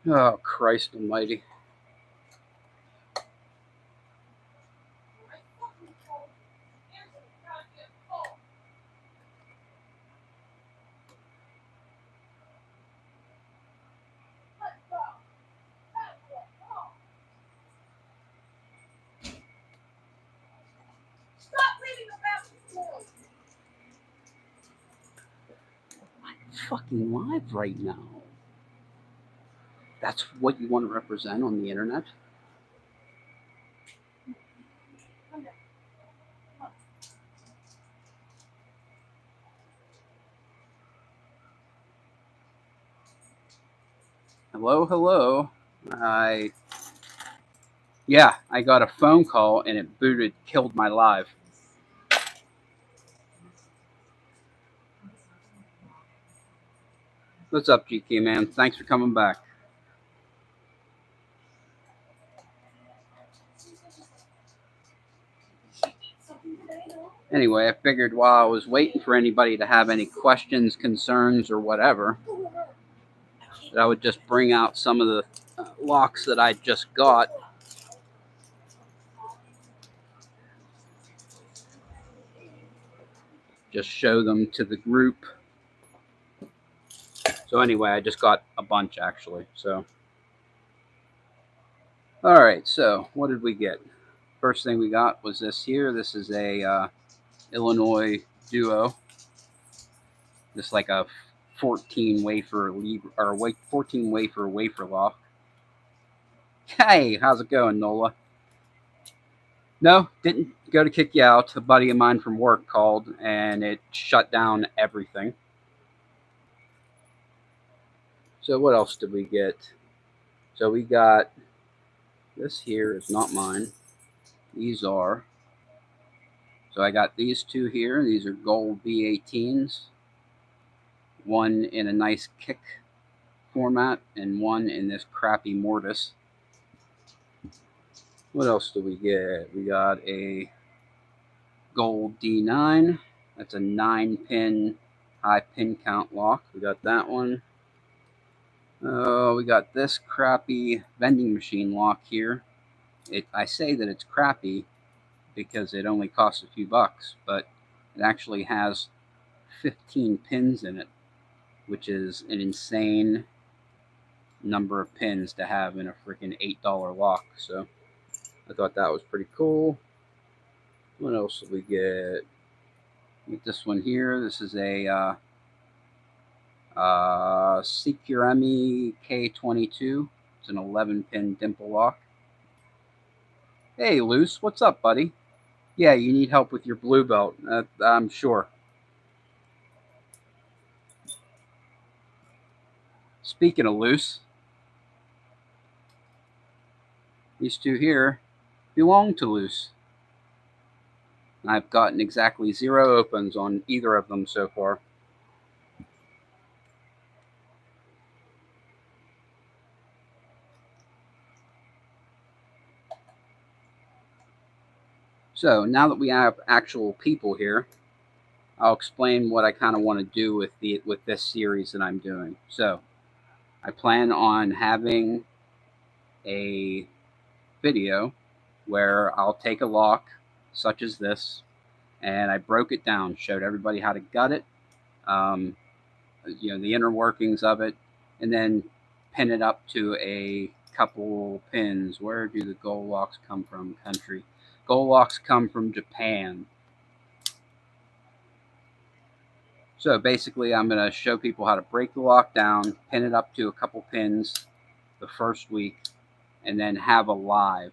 Oh, Christ almighty. Fucking live right now. That's what you want to represent on the internet? Hello, hello. I Yeah, I got a phone call and it killed my live. What's up, GK man? Thanks for coming back. Anyway, I figured while I was waiting for anybody to have any questions, concerns, or whatever, that I would just bring out some of the locks that I just got. Just show them to the group. So anyway, I just got a bunch actually. So, all right. So what did we get? First thing we got was this here. This is a Illinois duo. Just like a 14 wafer or 14 wafer lock. Hey, how's it going, Nola? No, didn't go to kick you out. A buddy of mine from work called and it shut down everything. So what else did we get? So we got this here is not mine. These are. So I got these two here. These are gold B18s. One in a nice kick format and one in this crappy mortise. What else do we get? We got a gold D9. That's a 9-pin high pin count lock. We got that one. Oh, we got this crappy vending machine lock here. I say that it's crappy because it only costs a few bucks, but it actually has 15 pins in it, which is an insane number of pins to have in a freaking $8 lock. So I thought that was pretty cool. What else did we get? Get this one here. This is a Securemi K22. It's an 11-pin dimple lock. Hey, Luce, what's up, buddy? Yeah, you need help with your blue belt. I'm sure. Speaking of Luce, these two here belong to Luce. I've gotten exactly 0 opens on either of them so far. So now that we have actual people here, I'll explain what I kind of want to do with this series that I'm doing. So I plan on having a video where I'll take a lock such as this, and I broke it down, showed everybody how to gut it, um, the inner workings of it, and then pin it up to a couple pins. Where do the gold locks come from, country? Gold locks come from Japan. So basically, I'm going to show people how to break the lock down, pin it up to a couple pins the first week, and then have a live,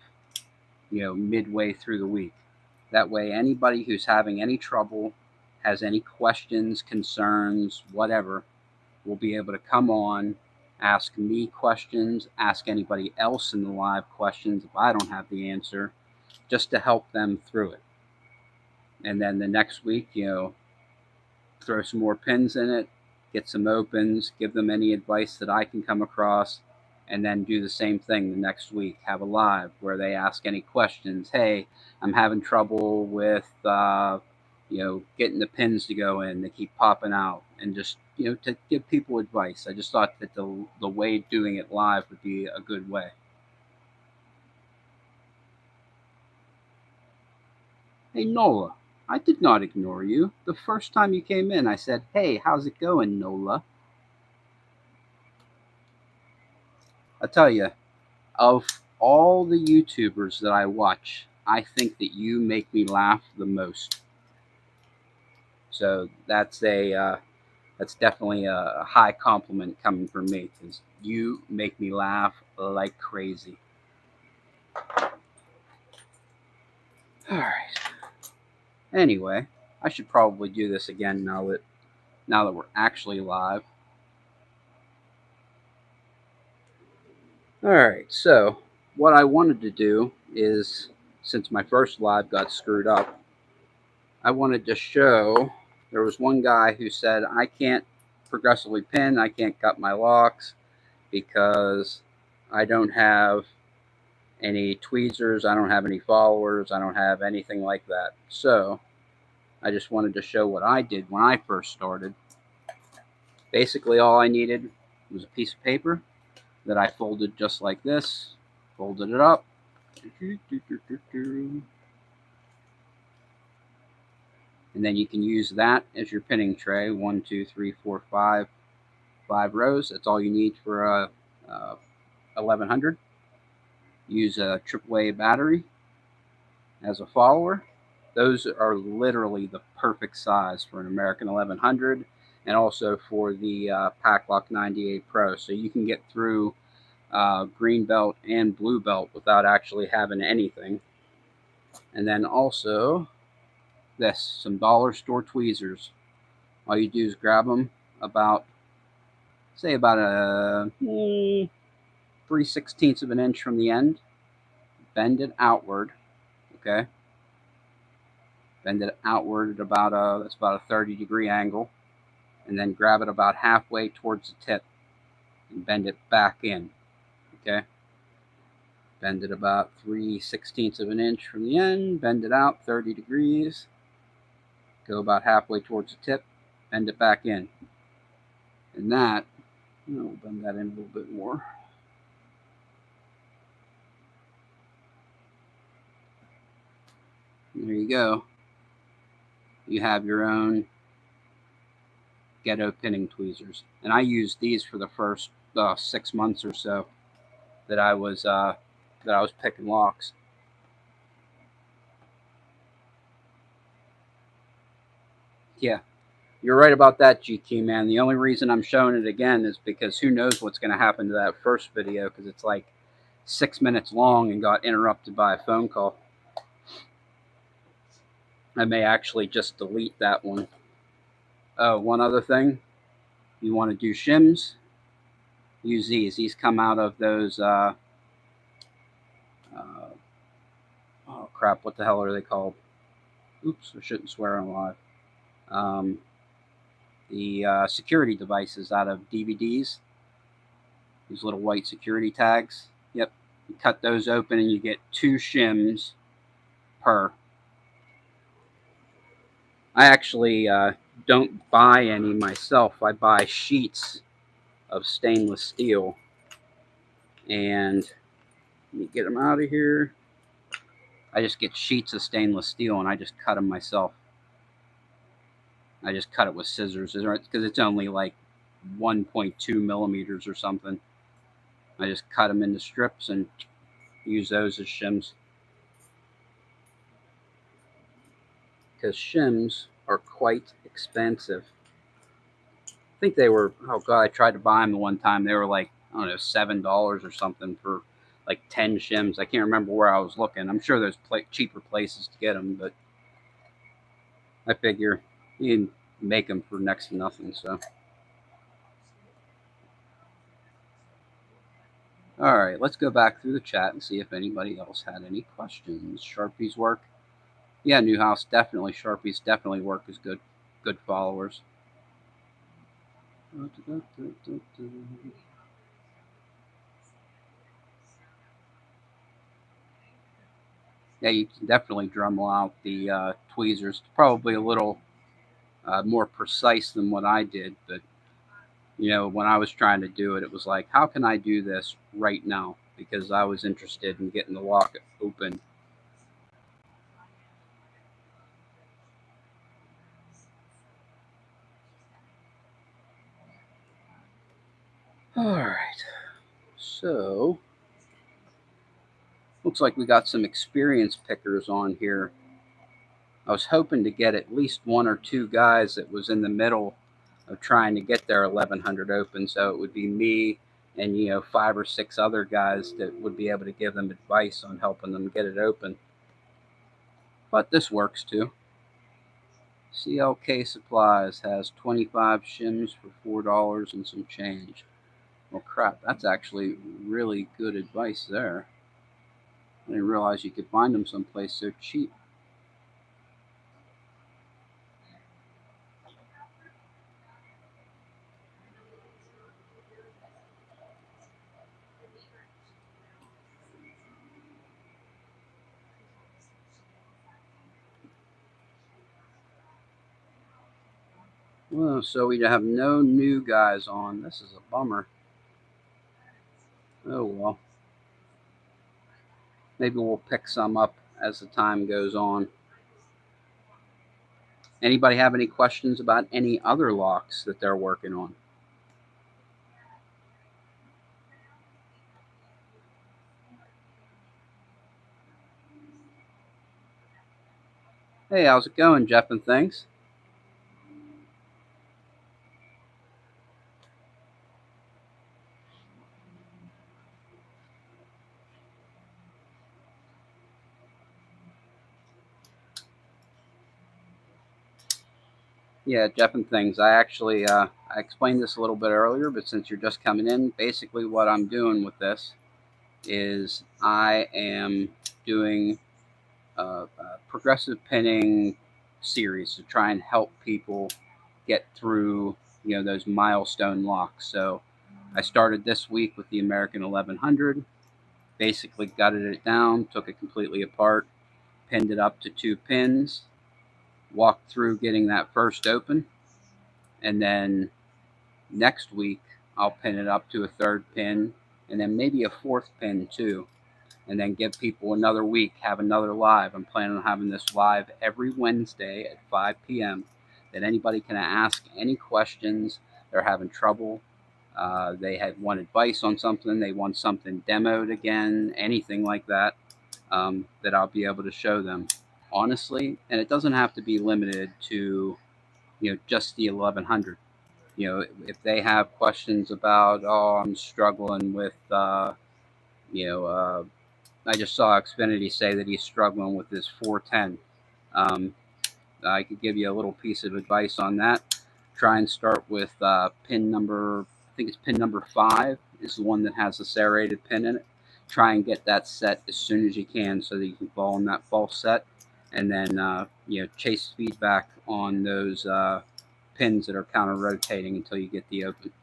midway through the week. That way, anybody who's having any trouble, has any questions, concerns, whatever, will be able to come on, ask me questions, ask anybody else in the live questions if I don't have the answer, just to help them through it. And then the next week, throw some more pins in it, get some opens, give them any advice that I can come across, and then do the same thing the next week. Have a live where they ask any questions. Hey, I'm having trouble with, getting the pins to go in. They keep popping out, and just to give people advice. I just thought that the way doing it live would be a good way. Hey Nola, I did not ignore you. The first time you came in, I said, "Hey, how's it going, Nola?" I tell you, of all the YouTubers that I watch, I think that you make me laugh the most. So that's definitely a high compliment coming from me because you make me laugh like crazy. All right. Anyway, I should probably do this again now that we're actually live. All right. So what I wanted to do is, since my first live got screwed up, I wanted to show. There was one guy who said I can't progressively pin, I can't cut my locks because I don't have any tweezers, I don't have any followers, I don't have anything like that. So I just wanted to show what I did when I first started. Basically, all I needed was a piece of paper that I folded just like this, folded it up, and then you can use that as your pinning tray. 1, 2, 3, 4, 5 rows. That's all you need for a 1100. Use a AAA battery as a follower. Those are literally the perfect size for an American 1100 and also for the Packlock 98 Pro. So you can get through green belt and blue belt without actually having anything. And then also some dollar store tweezers. All you do is grab them about, say, about a 3/16 of an inch from the end, bend it outward, okay? Bend it outward at that's about a 30-degree angle, and then grab it about halfway towards the tip and bend it back in, okay? Bend it about 3/16 of an inch from the end, bend it out 30 degrees, go about halfway towards the tip, bend it back in. And that, we'll bend that in a little bit more. There you go. You have your own ghetto pinning tweezers. And I used these for the first 6 months or so that I was picking locks. Yeah, you're right about that, GQ man. The only reason I'm showing it again is because who knows what's going to happen to that first video because it's like 6 minutes long and got interrupted by a phone call. I may actually just delete that one. Oh, one other thing. You want to do shims? Use these. These come out of those. Oh crap! What the hell are they called? Oops! I shouldn't swear on live. The security devices out of DVDs. These little white security tags. Yep. You cut those open and you get 2 shims per. I actually don't buy any myself. I buy sheets of stainless steel. And let me get them out of here. I just get sheets of stainless steel and I just cut them myself. I just cut it with scissors because it's only like 1.2 millimeters or something. I just cut them into strips and use those as shims. Because shims are quite expensive. I think they were, oh god, I tried to buy them the one time. They were like, I don't know, $7 or something for like 10 shims. I can't remember where I was looking. I'm sure there's cheaper places to get them, but I figure you can make them for next to nothing, so. All right, let's go back through the chat and see if anybody else had any questions. Sharpies work. Yeah, Newhouse, definitely. Sharpies definitely work as good followers. Yeah, you can definitely Dremel out the tweezers. Probably a little more precise than what I did, but You know, when I was trying to do it, it was like, how can I do this right now? Because I was interested in getting the lock open. All right. So, looks like we got some experience pickers on here. I was hoping to get at least one or two guys that was in the middle of trying to get their 1100 open. So it would be me and, you know, 5 or 6 other guys that would be able to give them advice on helping them get it open. But this works too. CLK Supplies has 25 shims for $4 and some change. Well, crap, that's actually really good advice there. I didn't realize you could find them someplace so cheap. Well, so we have no new guys on. This is a bummer. Oh well. Maybe we'll pick some up as the time goes on. Anybody have any questions about any other locks that they're working on? Hey, how's it going, Jeff and things? Yeah, Jeff and things. I actually I explained this a little bit earlier, but since you're just coming in, basically what I'm doing with this is I am doing a progressive pinning series to try and help people get through, you know, those milestone locks. So I started this week with the American 1100. Basically gutted it down, took it completely apart, pinned it up to 2 pins, walked through getting that first open, and then next week I'll pin it up to a third pin and then maybe a fourth pin too, and then give people another week, have another live. I'm planning on having this live every Wednesday at 5 p.m. that anybody can ask any questions. They're having trouble. They had want advice on something. They want something demoed again, anything like that, that I'll be able to show them. Honestly, and it doesn't have to be limited to, you know, just the 1100. You know, if they have questions about, oh, I'm struggling with, you know, I just saw Xfinity say that he's struggling with his 410. Um, I could give you a little piece of advice on that. Try and start with pin number, I think it's pin number 5 is the one that has the serrated pin in it. Try and get that set as soon as you can so that you can fall in that false set, and then you know, chase feedback on those pins that are counter rotating until you get the open.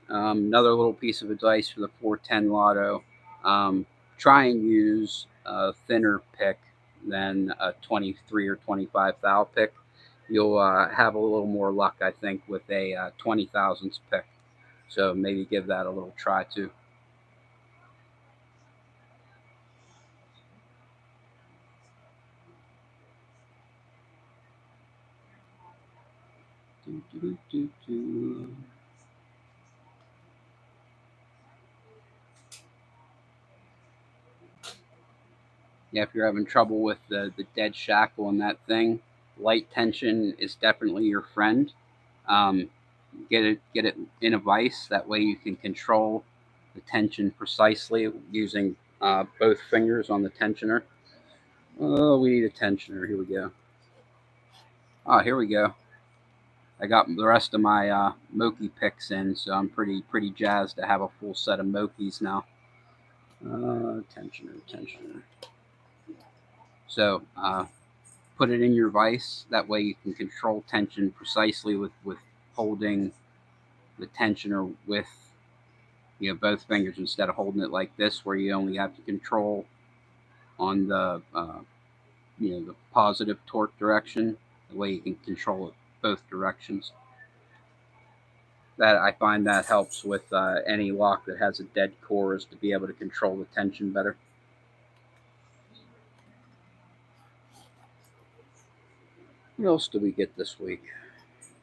Another little piece of advice for the 410 lotto: um, try and use a thinner pick than a 23 or 25 thou pick. You'll have a little more luck, I think, with a 20 thousandths pick. So maybe give that a little try too. Do, do, do, do. Yeah, if you're having trouble with the dead shackle and that thing, light tension is definitely your friend. Um, get it in a vise. That way you can control the tension precisely using both fingers on the tensioner. Oh, we need a tensioner. Here we go. Oh, here we go. I got the rest of my Moki picks in, so I'm pretty jazzed to have a full set of Mokis now. Tensioner. So put it in your vise. That way you can control tension precisely with holding the tensioner with, you know, both fingers instead of holding it like this, where you only have to control on the you know, the positive torque direction. The way you can control it both directions. That I find that helps with any lock that has a dead core, is to be able to control the tension better. What else do we get this week?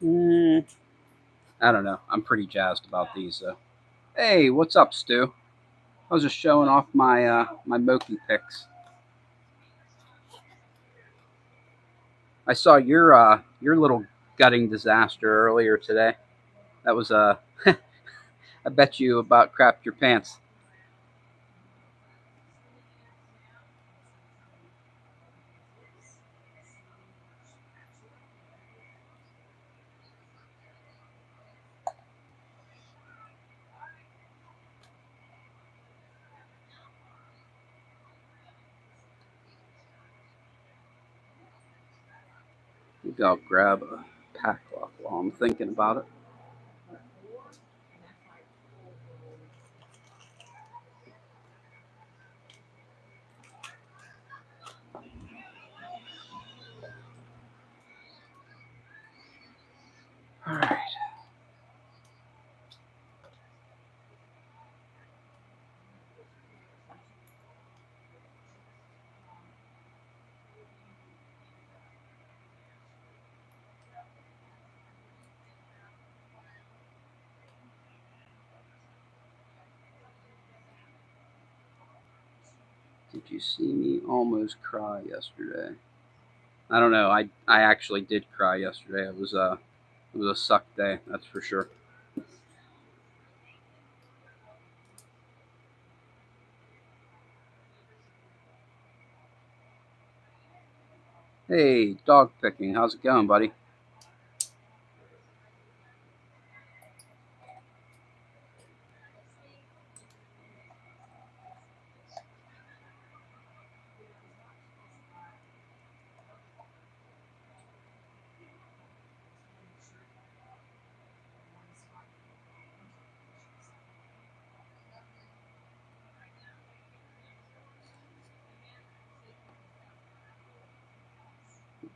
I don't know. I'm pretty jazzed about these though. Hey, what's up, Stu? I was just showing off my my Moki picks. I saw your little gutting disaster earlier today. That was I bet you about crapped your pants. Maybe I'll grab a pack lock while I'm thinking about it. All right. Did you see me almost cry yesterday? I don't know. I actually did cry yesterday. It was a suck day. That's for sure. Hey, dog picking. How's it going, buddy?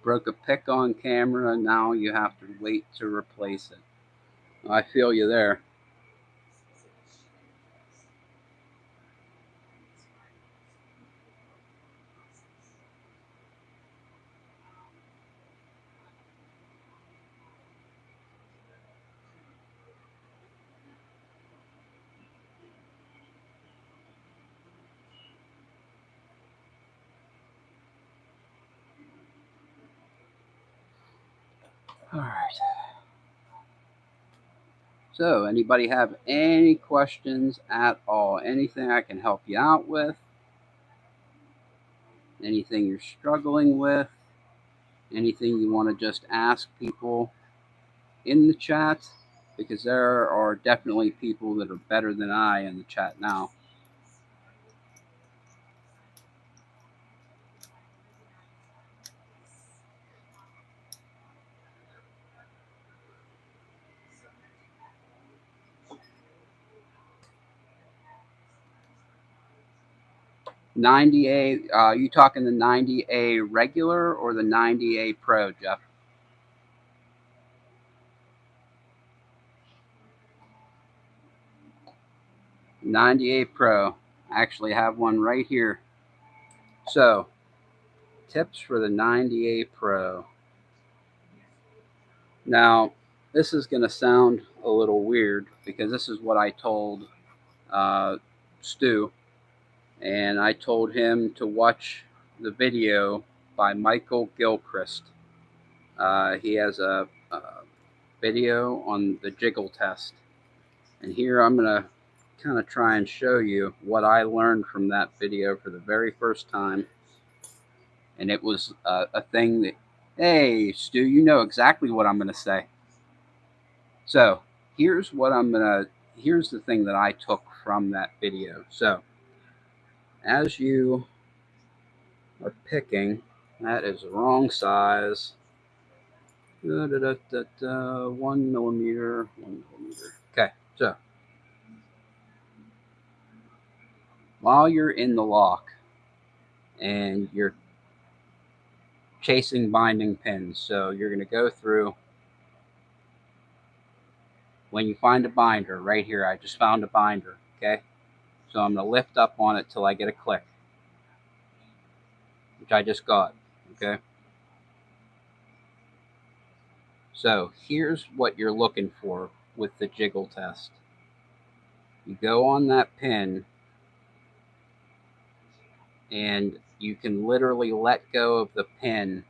Broke a pick on camera. Now you have to wait to replace it. I feel you there. All right. So, anybody have any questions at all? Anything I can help you out with? Anything you're struggling with? Anything you want to just ask people in the chat? Because there are definitely people that are better than I in the chat now. '90A, you talking the '90A regular or the '90A Pro, Jeff? '90A Pro. I actually have one right here. So, tips for the '90A Pro. Now, this is going to sound a little weird because this is what I told uh, Stu, and I told him to watch the video by Michael Gilchrist. He has a video on the jiggle test, and here I'm going to kind of try and show you what I learned from that video for the very first time. And it was a thing that, hey, Stu, you know exactly what I'm going to say. So here's what here's the thing that I took from that video. So as you are picking, that is the wrong size. 1 millimeter, 1 millimeter. Okay, so while you're in the lock and you're chasing binding pins, so you're going to go through when you find a binder, right here, I just found a binder, okay? So I'm going to lift up on it till I get a click, which I just got, okay? So here's what you're looking for with the jiggle test. You go on that pin and you can literally let go of the pin.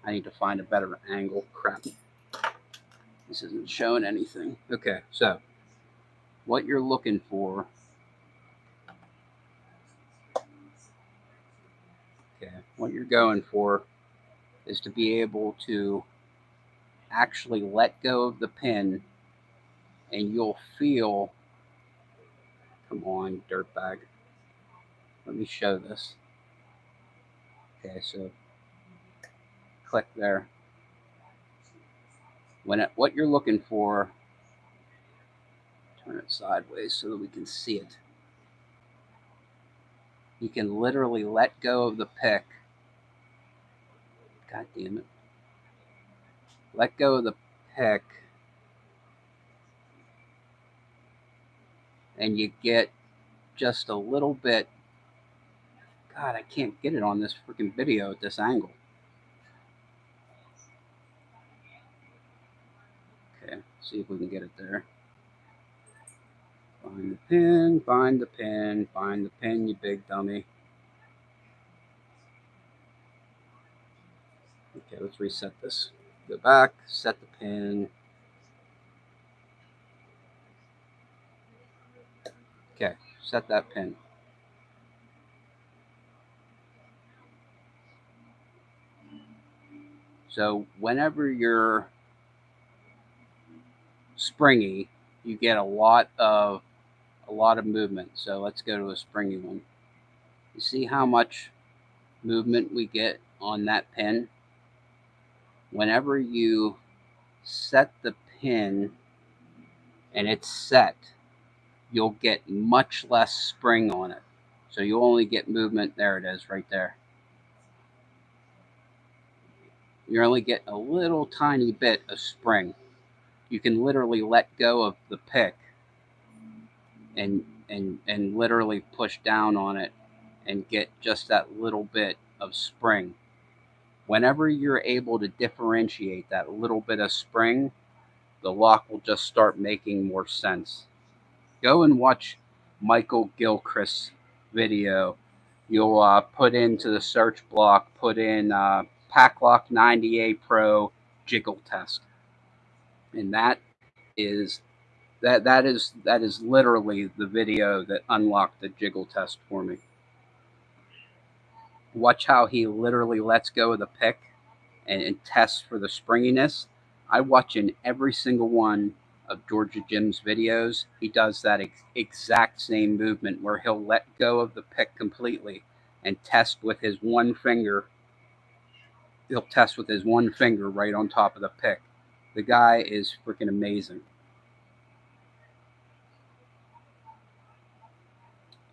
I need to find a better angle. Crap. This isn't showing anything. Okay, so what you're looking for, what you're going for is to be able to actually let go of the pin, and you'll feel, come on, dirtbag. Let me show this. Okay, so click there. What you're looking for, turn it sideways so that we can see it. You can literally let go of the pick. God damn it. Let go of the pick, and you get just a little bit. God, I can't get it on this freaking video at this angle. Okay, see if we can get it there. Find the pin, find the pin, find the pin, you big dummy. Okay, let's reset this. Go back, set the pin. Okay, set that pin. So whenever you're springy, you get a lot of movement. So let's go to a springy one. You see how much movement we get on that pin? Whenever you set the pin and it's set, you'll get much less spring on it. So you only get movement. There it is right there. You only get a little tiny bit of spring. You can literally let go of the pick and literally push down on it and get just that little bit of spring. Whenever you're able to differentiate that little bit of spring, the lock will just start making more sense. Go and watch Michael Gilchrist's video. You'll put into the search block, put in Packlock 90A Pro jiggle test, and that is literally the video that unlocked the jiggle test for me. Watch how he literally lets go of the pick and tests for the springiness. I watch in every single one of Georgia Jim's videos. He does that exact same movement where he'll let go of the pick completely and test with his one finger. He'll test with his one finger right on top of the pick. The guy is freaking amazing.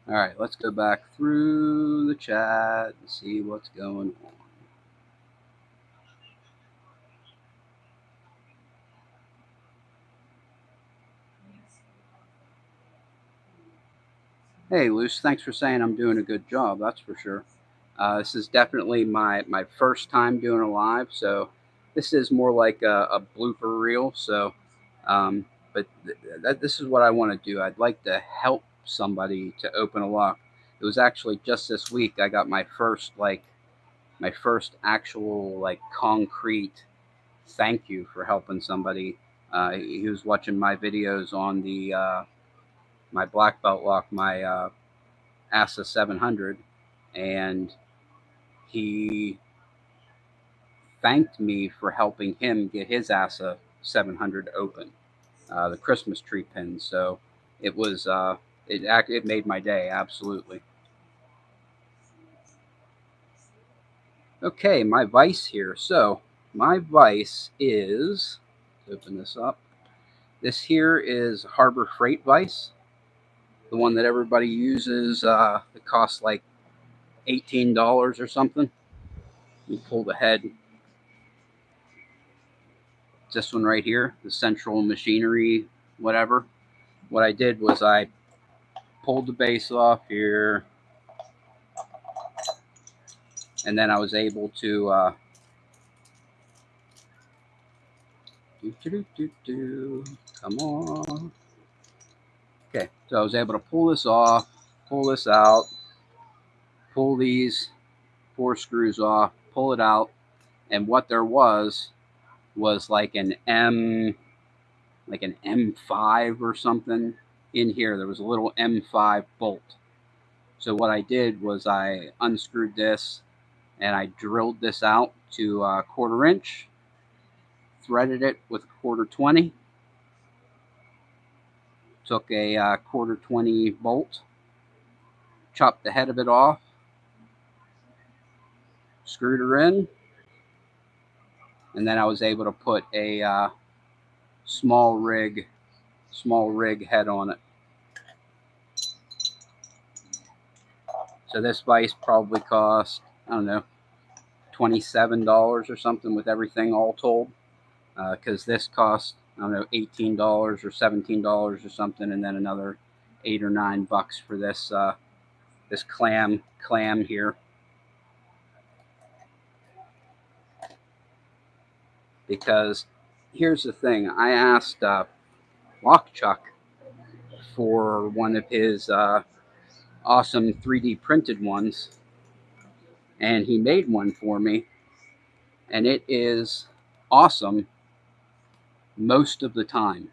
All right, let's go back through the chat and see what's going on. Hey, Luce, thanks for saying I'm doing a good job. That's for sure. This is definitely my first time doing a live, so this is more like a blooper reel. So, but this is what I want to do. I'd like to help somebody to open a lock. It was actually just this week I got my first actual like concrete thank you for helping somebody. He was watching my videos on the my black belt lock, my ASA 700, and he thanked me for helping him get his ASA 700 open, the Christmas tree pin. So it was it made my day, absolutely. Okay, my vise here. So my vise is, let's open this up. This here is Harbor Freight vise, the one that everybody uses. It costs like $18 or something. You pull the head. this one right here, the central machinery, whatever. What I did was I pulled the base off here, and then I was able to come on. Okay, so I was able to pull this off, pull this out, pull these 4 screws off, pull it out, and what there was like an M5 or something in here. There was a little M5 bolt. So what I did was I unscrewed this and I drilled this out to a 1/4 inch, threaded it with a 1/4 20, took a 1/4 20 bolt, chopped the head of it off, screwed her in, and then I was able to put a small rig head on it. So this vise probably cost, I don't know, $27 or something with everything all told, because this cost, I don't know, $18 or $17 or something, and then another $8 or $9 for this this clam here. Because here's the thing, I asked Lock Chuck for one of his awesome 3D printed ones, and he made one for me, and it is awesome most of the time.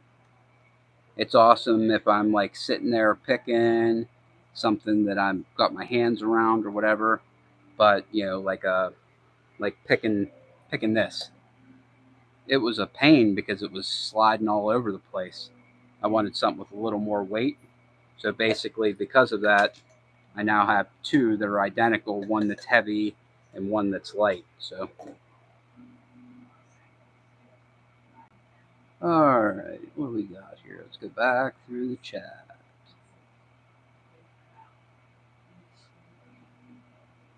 It's awesome if I'm like sitting there picking something that I've got my hands around or whatever, but you know, like picking this. It was a pain because it was sliding all over the place. I wanted something with a little more weight. So basically, because of that, I now have 2 that are identical, one that's heavy and one that's light. So, all right, what do we got here? Let's go back through the chat.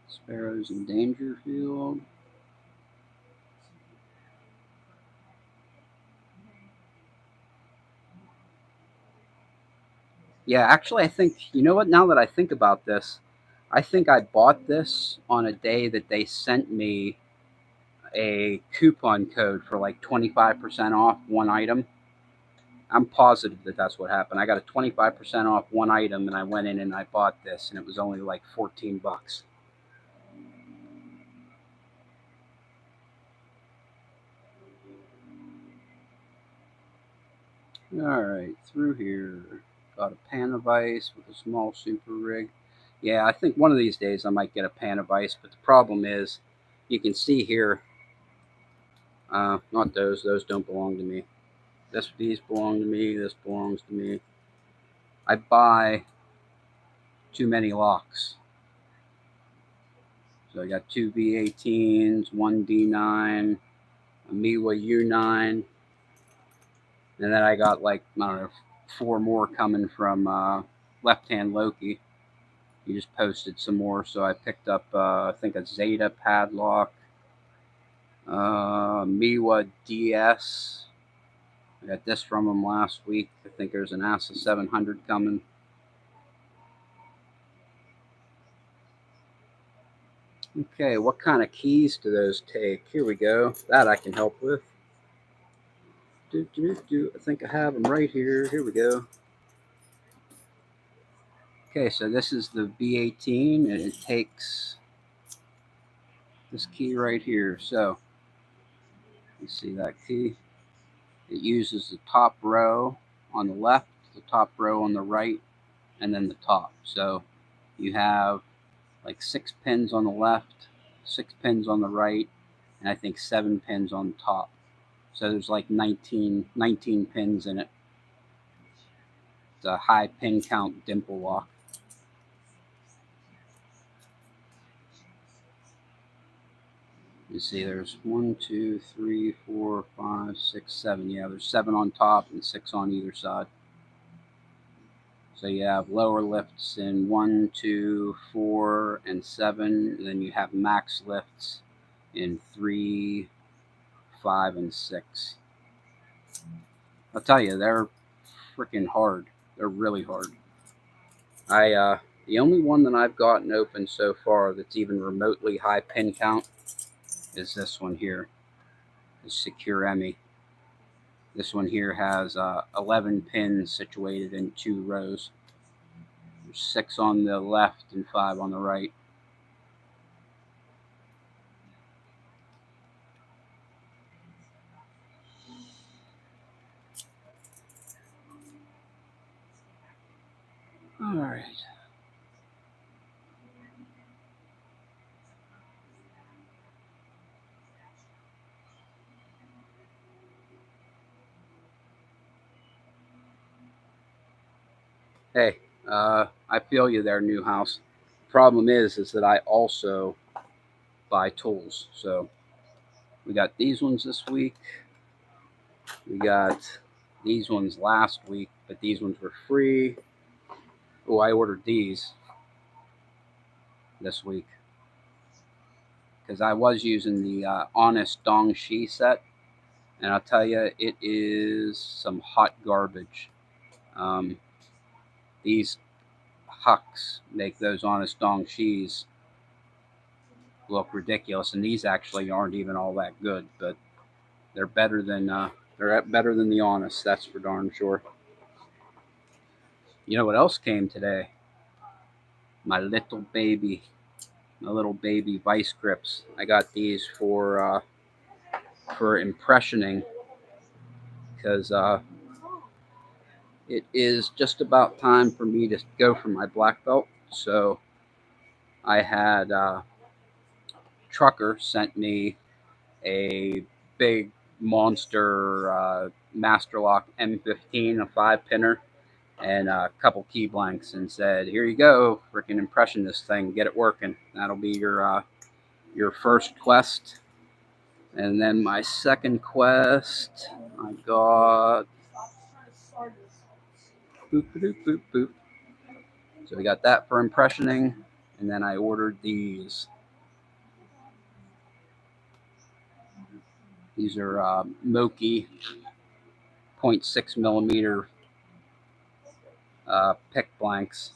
Sparrows in Dangerfield. Yeah, actually, I think, you know what, now that I think about this, I think I bought this on a day that they sent me a coupon code for like 25% off one item. I'm positive that that's what happened. I got a 25% off one item, and I went in and I bought this, and it was only like $14. All right, through here, got a pan of ice with a small super rig. Yeah, I think one of these days I might get a pan of ice, but the problem is, you can see here, not those. Those don't belong to me. These belong to me. This belongs to me. I buy too many locks. So I got 2 V18s, 1 D9, a Miwa U9, and then I got like, I don't know, 4 more coming from Left Hand Loki. He just posted some more, so I picked up, I think, a Zeta padlock, Miwa DS. I got this from him last week. I think there's an ASA 700 coming. Okay, what kind of keys do those take? Here we go. That I can help with. I think I have them right here. Here we go. Okay, so this is the B18, and it takes this key right here. So, you see that key? It uses the top row on the left, the top row on the right, and then the top. So, you have like 6 pins on the left, 6 pins on the right, and I think 7 pins on the top. So there's like 19 pins in it. It's a high pin count dimple lock. You see there's 1, 2, 3, 4, 5, 6, 7. Yeah, there's 7 on top and 6 on either side. So you have lower lifts in 1, 2, 4, and 7. And then you have max lifts in 3, 5, and 6. I'll tell you, they're freaking hard. They're really hard. The only one that I've gotten open so far that's even remotely high pin count is this one here, the Secure Emmy. This one here has 11 pins situated in 2 rows. There's 6 on the left and 5 on the right. All right. Hey, I feel you there, new house. Problem is that I also buy tools. So we got these ones this week. We got these ones last week, but these ones were free. Oh, I ordered these this week because I was using the Honest Dong Shi set, and I'll tell you, it is some hot garbage. Um, these hucks make those Honest Dong Shis look ridiculous, and these actually aren't even all that good, but they're better than the Honest. That's for darn sure. You know what else came today? My little baby vice grips. I got these for impressioning because it is just about time for me to go for my black belt. So I had Trucker sent me a big monster Master Lock M15, a 5-pinner, and a couple key blanks, and said, "Here you go, freaking impression this thing, get it working. That'll be your first quest." And then my second quest, I got boop boop boop boop. So we got that for impressioning, and then I ordered these. These are Moki 0.6 millimeter pick blanks.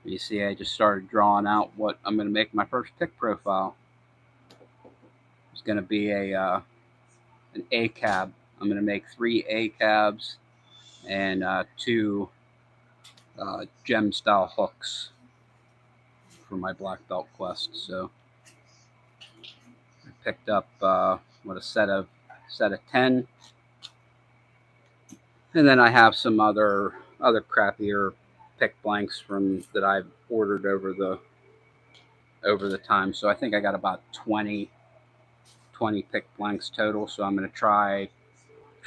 You see, I just started drawing out what I'm going to make my first pick profile. It's going to be an A cab. I'm going to make 3 A cabs and 2 gem style hooks for my black belt quest. So I picked up a set of 10, and then I have some other crappier pick blanks from that I've ordered over the time. So I think I got about 20 pick blanks total. So I'm going to try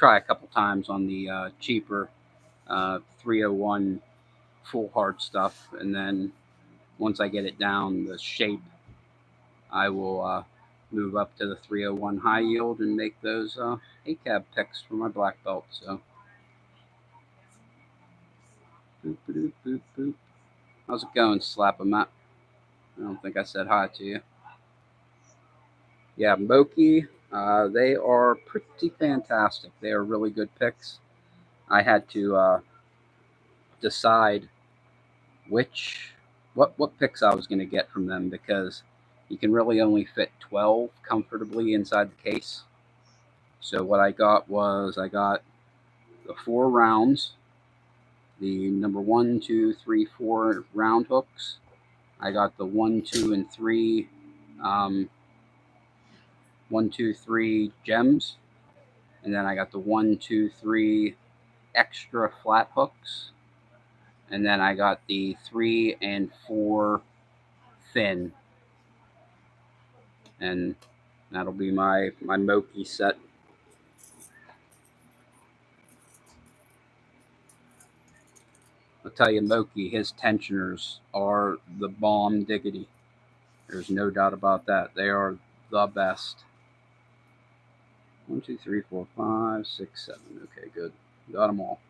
a couple times on the cheaper 301 full hard stuff, and then once I get it down the shape, I will move up to the 301 high yield and make those ACAB picks for my black belt. So boop, boop, boop, boop. How's it going, Slap 'em up? I don't think I said hi to you. Yeah, Moki, they are pretty fantastic. They are really good picks. I had to decide what picks I was going to get from them, because you can really only fit 12 comfortably inside the case. So what I got was I got the 4 rounds, the number 1, 2, 3, 4 round hooks. I got the 1, 2, and 3 1, 2, 3 gems, and then I got the 1, 2, 3 extra flat hooks, and then I got the 3 and 4 thin, and that'll be my Moki set. I'll tell you, Moki, his tensioners are the bomb diggity. There's no doubt about that. They are the best. 1, 2, 3, 4, 5, 6, 7. Okay, good. Got them all.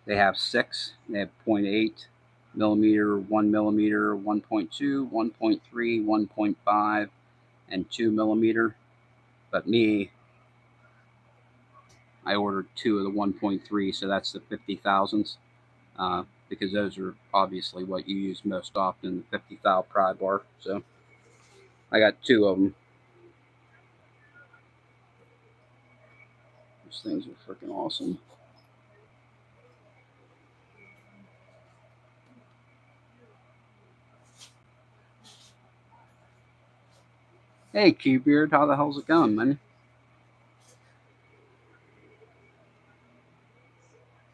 They have 6. They have 0.8 millimeter, 1 millimeter, 1.2, 1.3, 1.5, and 2 millimeter. But me, I ordered 2 of the 1.3, so that's the 50,000s, because those are obviously what you use most often, the 50,000 pry bar. So I got 2 of them. These things are freaking awesome. Hey, Q-Beard, how the hell's it going, man?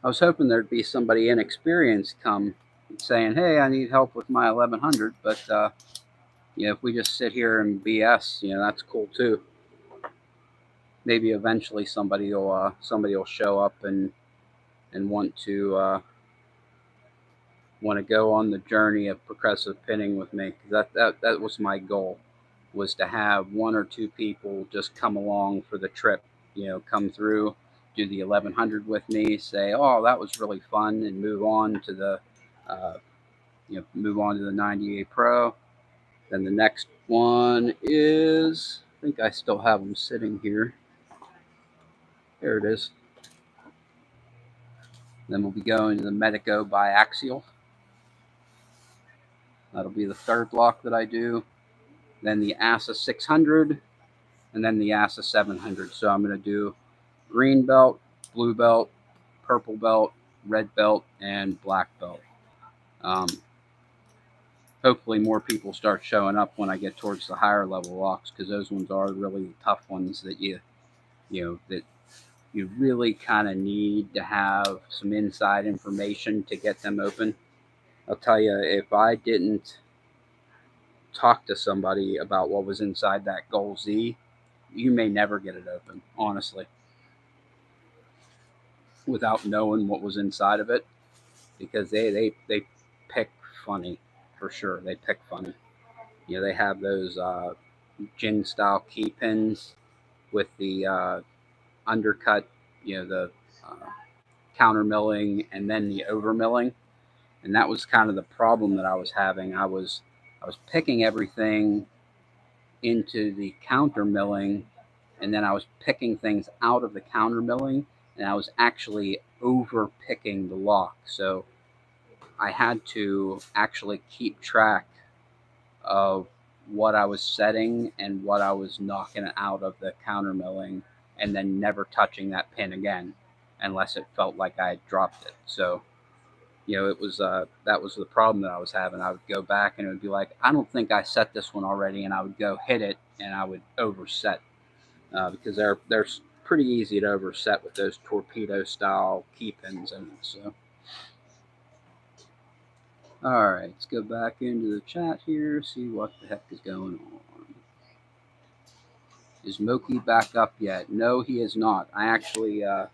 I was hoping there'd be somebody inexperienced come saying, "Hey, I need help with my 1100," but if we just sit here and BS, that's cool too. Maybe eventually somebody will show up and want to go on the journey of progressive pinning with me. That was my goal, was to have 1 or 2 people just come along for the trip. Come through, do the 1100 with me, say, "Oh, that was really fun," and move on to the uh, 98 Pro. Then the next one is, I think I still have them sitting here. There it is. Then we'll be going to the Medico biaxial. That'll be the 3rd lock that I do. Then the ASA 600, and then the ASA 700. So I'm going to do green belt, blue belt, purple belt, red belt, and black belt. Hopefully more people start showing up when I get towards the higher level locks, because those ones are really tough ones that you really kind of need to have some inside information to get them open. I'll tell you, if I didn't talk to somebody about what was inside that Gold Z, you may never get it open, honestly, without knowing what was inside of it, because they pick funny, for sure. They pick funny. They have those gin style key pins with the undercut, the counter milling and then the over milling, and that was kind of the problem that I was having. I was picking everything into the counter milling, and then I was picking things out of the counter milling, and I was actually over picking the lock. So I had to actually keep track of what I was setting and what I was knocking out of the counter milling, and then never touching that pin again unless it felt like I had dropped it. So it was that was the problem that I was having. I would go back and it would be like, "I don't think I set this one already," and I would go hit it and I would overset, because they're pretty easy to overset with those torpedo style key pins in it. So, all right, let's go back into the chat here, see what the heck is going on. Is Moki back up yet? No, he is not. I actually I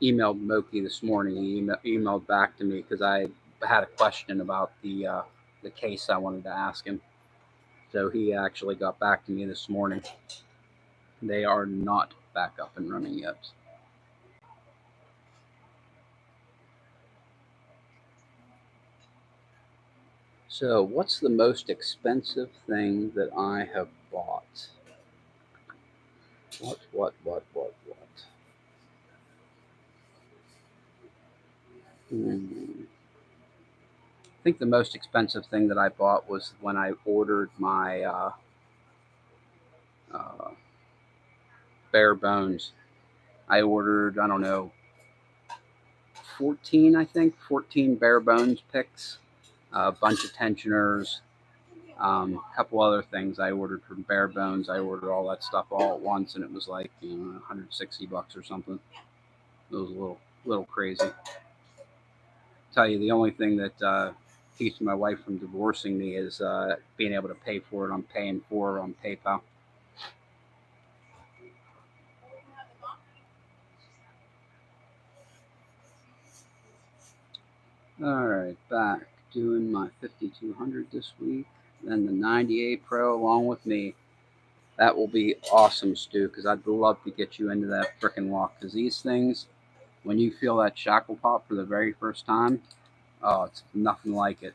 emailed Moki this morning. He emailed back to me because I had a question about the case I wanted to ask him. So he actually got back to me this morning. They are not back up and running yet. So, what's the most expensive thing that I have bought? What? I think the most expensive thing that I bought was when I ordered my bare bones. I ordered, I don't know, 14, I think, 14 bare bones picks, a bunch of tensioners, a couple other things I ordered from bare bones. I ordered all that stuff all at once, and it was like $160 or something. It was a little crazy. Tell you, the only thing that keeps my wife from divorcing me is being able to pay for it. I'm paying for it on PayPal. All right, back doing my 5200 this week, then the 98 Pro along with me. That will be awesome, Stu, because I'd love to get you into that frickin' lock. Because these things, when you feel that shackle pop for the very first time, oh, it's nothing like it.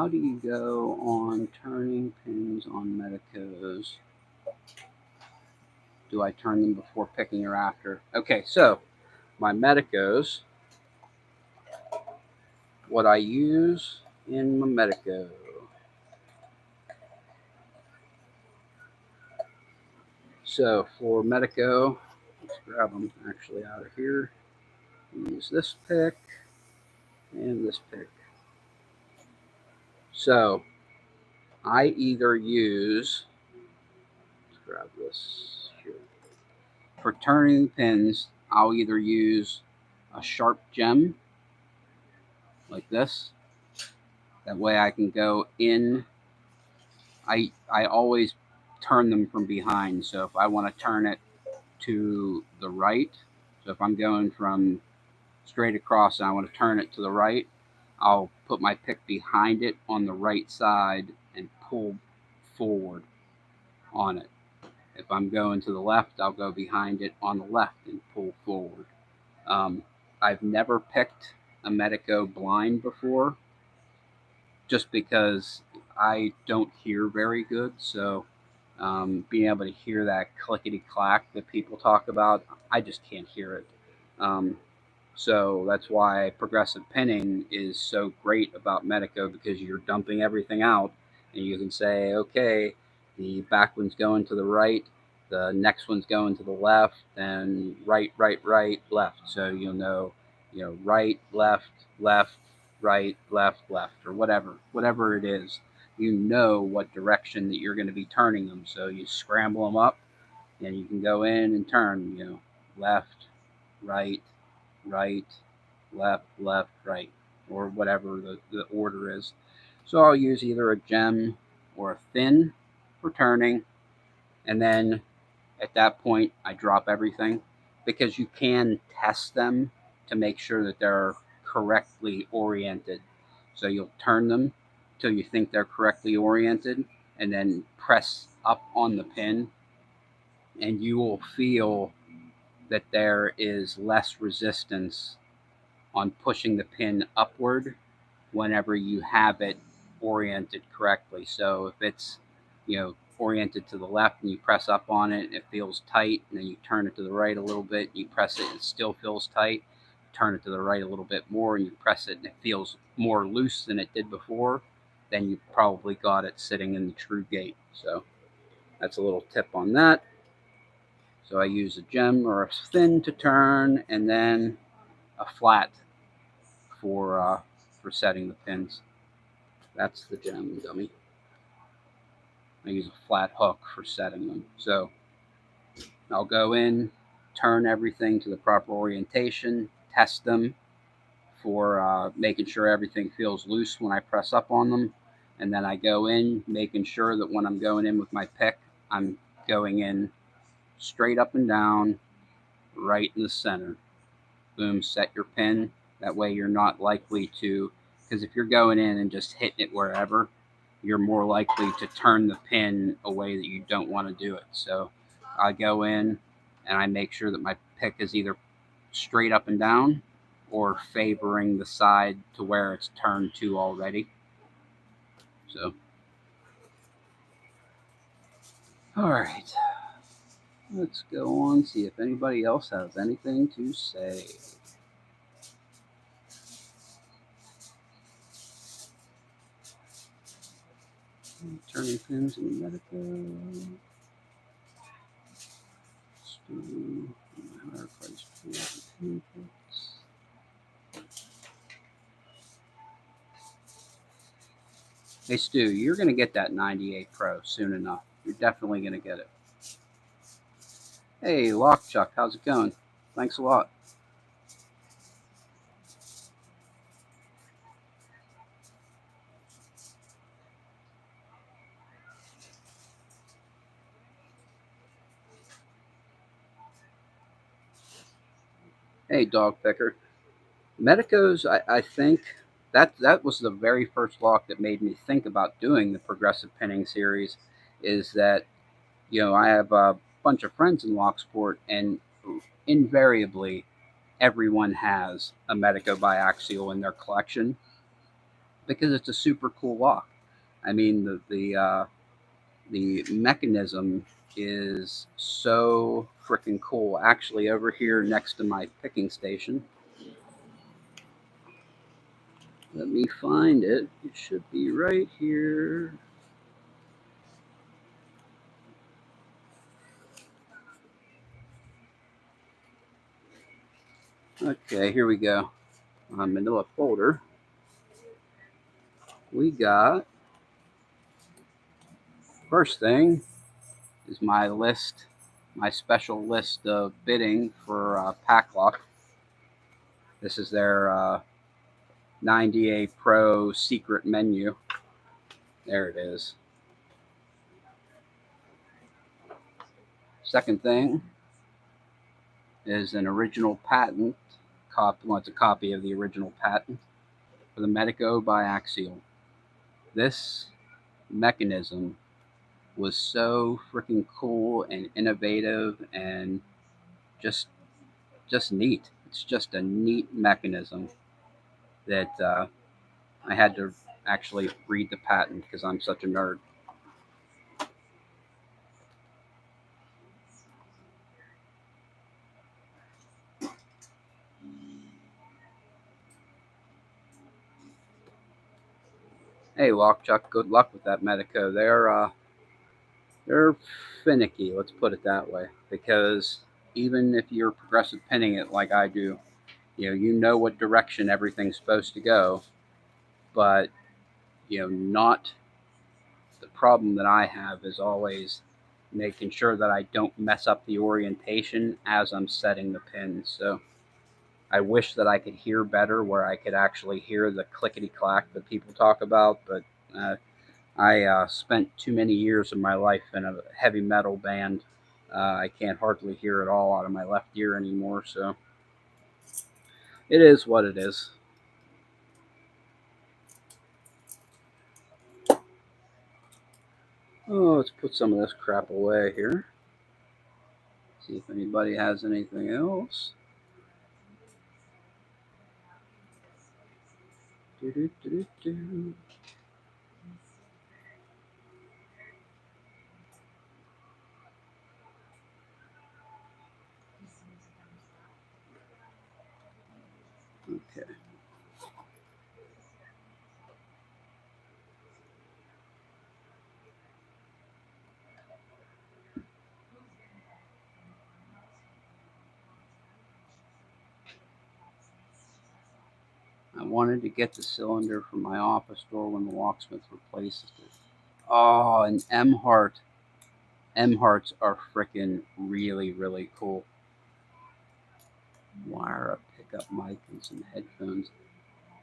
how do you go on turning pins on Medicos? Do I turn them before picking or after? Okay, so my Medicos, what I use in my Medico. So for Medico, let's grab them actually out of here. Use this pick and this pick. So I either use, let's grab this here. For turning pins, I'll either use a sharp gem like this. That way I can go in. I always turn them from behind. So if I want to turn it to the right, so if I'm going from straight across and I want to turn it to the right, I'll put my pick behind it on the right side and pull forward on it. If I'm going to the left, I'll go behind it on the left and pull forward. I've never picked a Medico blind before, just because I don't hear very good. So being able to hear that clickety clack that people talk about, I just can't hear it. So that's why progressive pinning is so great about Medico, because you're dumping everything out and you can say, okay, the back one's going to the right, the next one's going to the left, then right, right, right, left. So you'll know, right, left, left, right, left, left, or whatever it is. You know what direction that you're going to be turning them. So you scramble them up and you can go in and turn, left, right, right, left, left, right, or whatever the order is. So I'll use either a gem or a thin for turning, and then at that point I drop everything, because you can test them to make sure that they're correctly oriented. So you'll turn them till you think they're correctly oriented, and then press up on the pin, and you will feel that there is less resistance on pushing the pin upward whenever you have it oriented correctly. So if it's, oriented to the left and you press up on it, it feels tight, and then you turn it to the right a little bit, you press it, it still feels tight. Turn it to the right a little bit more and you press it and it feels more loose than it did before, then you probably got it sitting in the true gate. So that's a little tip on that. So I use a gem or a thin to turn, and then a flat for setting the pins. That's the gem dummy. I use a flat hook for setting them. So I'll go in, turn everything to the proper orientation, test them for making sure everything feels loose when I press up on them, and then I go in making sure that when I'm going in with my pick, I'm going in straight up and down, right in the center. Boom, set your pin. That way you're not likely to, because if you're going in and just hitting it wherever, you're more likely to turn the pin a way that you don't want to do it. So I go in and I make sure that my pick is either straight up and down or favoring the side to where it's turned to already. So, all right, let's go on, see if anybody else has anything to say. Turning pins in Medico. Stu, higher price pin picks. Hey Stu, you're going to get that 98 Pro soon enough. You're definitely going to get it. Hey Lockchuck, how's it going? Thanks a lot. Hey Dog Picker. Medicos, I think that was the very first lock that made me think about doing the progressive pinning series. Is that, I have a bunch of friends in Locksport, and invariably everyone has a Medico biaxial in their collection. because it's a super cool lock. I mean, the mechanism is so freaking cool. Actually, over here next to my picking station, let me find it. It should be right here. Okay, here we go. On manila folder, we got, first thing is my list, my special list of bidding for pack lock. This is their 90A Pro secret menu. There it is. Second thing is an original patent copy. Well, it's a copy of the original patent for the Medico biaxial. This mechanism was so freaking cool and innovative and just neat. It's just a neat mechanism that I had to actually read the patent because I'm such a nerd. Hey, Lockchuck, good luck with that Medico. They're finicky, let's put it that way, because even if you're progressive pinning it like I do, you know what direction everything's supposed to go, but not the problem that I have is always making sure that I don't mess up the orientation as I'm setting the pins. So I wish that I could hear better, where I could actually hear the clickety clack that people talk about, but I spent too many years of my life in a heavy metal band. I can't hardly hear it all out of my left ear anymore, so it is what it is. Oh, let's put some of this crap away here. See if anybody has anything else. Do-do-do-do-do. Okay. I wanted to get the cylinder from my office door when the locksmith replaced it. Oh, and M-Heart. M-Hearts are freaking really, really cool. Wire up pickup mic and some headphones.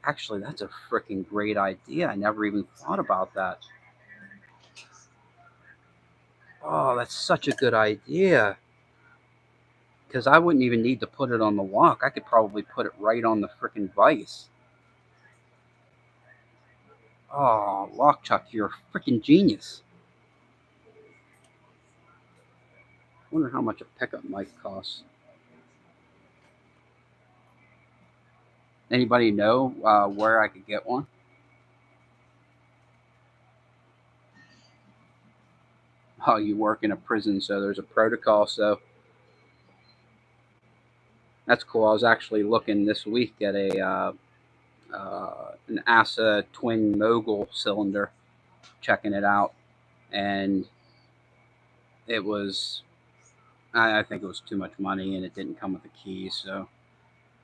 Actually, that's a freaking great idea. I never even thought about that. Oh, that's such a good idea. Because I wouldn't even need to put it on the lock. I could probably put it right on the freaking vise. Oh, Lockchuck, you're a freaking genius. I wonder how much a pickup mic costs. Anybody know where I could get one? Oh, you work in a prison, so there's a protocol. So that's cool. I was actually looking this week at an ASA twin mogul cylinder, checking it out, and it was, I think it was too much money, and it didn't come with the keys. So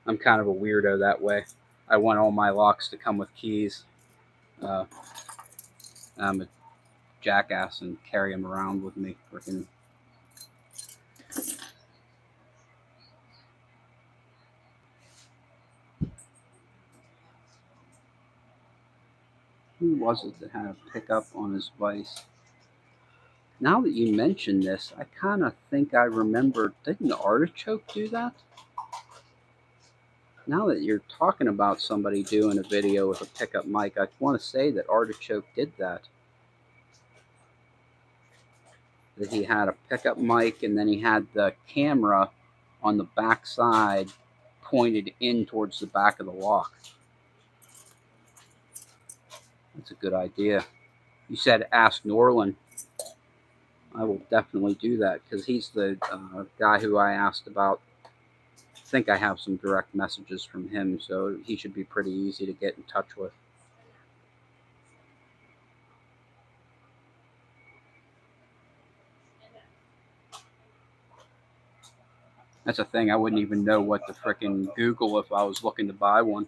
I'm kind of a weirdo that way. I want all my locks to come with keys. Uh, I'm a jackass and carry them around with me. Freaking. Who was it that had a pickup on his vise? Now that you mention this, I kind of think I remember. Didn't the Artichoke do that? Now that you're talking about somebody doing a video with a pickup mic, I want to say that Artichoke did that. That he had a pickup mic and then he had the camera on the back side pointed in towards the back of the lock. That's a good idea. You said ask Norland. I will definitely do that because he's the guy who I asked about. I think I have some direct messages from him, so he should be pretty easy to get in touch with. That's a thing. I wouldn't even know what to frickin' Google if I was looking to buy one.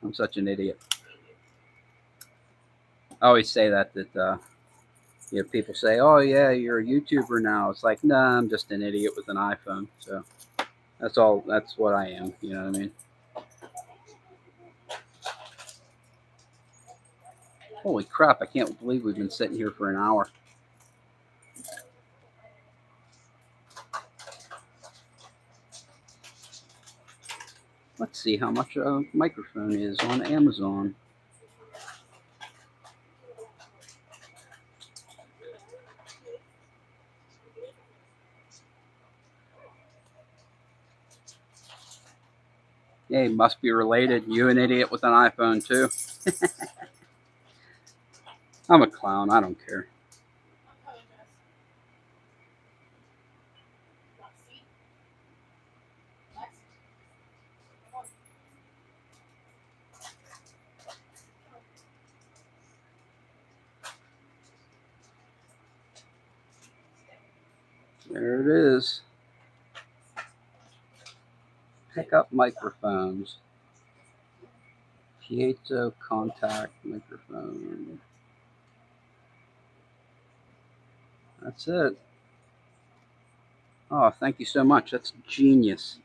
I'm such an idiot. I always say that people say, "Oh yeah, you're a YouTuber now." It's like, nah, I'm just an idiot with an iPhone. So that's all. That's what I am. You know what I mean? Holy crap! I can't believe we've been sitting here for an hour. Let's see how much a microphone is on Amazon. Hey, must be related. You an idiot with an iPhone too? I'm a clown. I don't care. There it is. Pick up microphones. Piezo contact microphone. That's it. Oh, thank you so much. That's genius.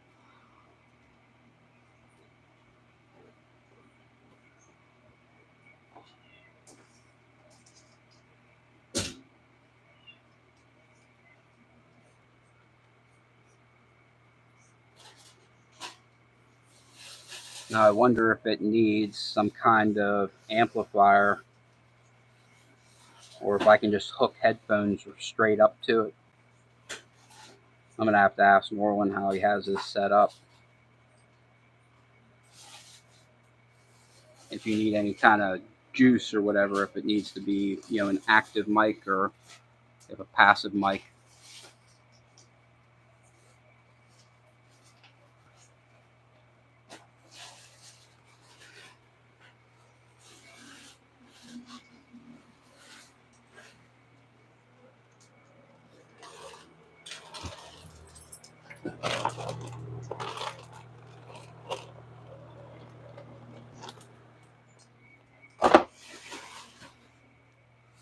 Now I wonder if it needs some kind of amplifier or if I can just hook headphones straight up to it. I'm gonna have to ask Norland how he has this set up. If you need any kind of juice or whatever, if it needs to be, an active mic or if a passive mic.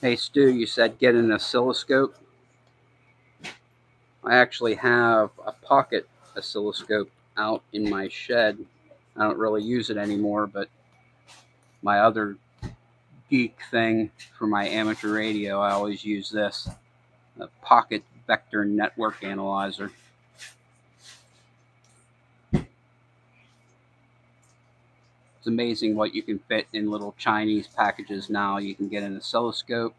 Hey Stu, you said get an oscilloscope. I actually have a pocket oscilloscope out in my shed. I don't really use it anymore, but my other geek thing for my amateur radio, I always use this, a pocket vector network analyzer. It's amazing what you can fit in little Chinese packages now. You can get an oscilloscope,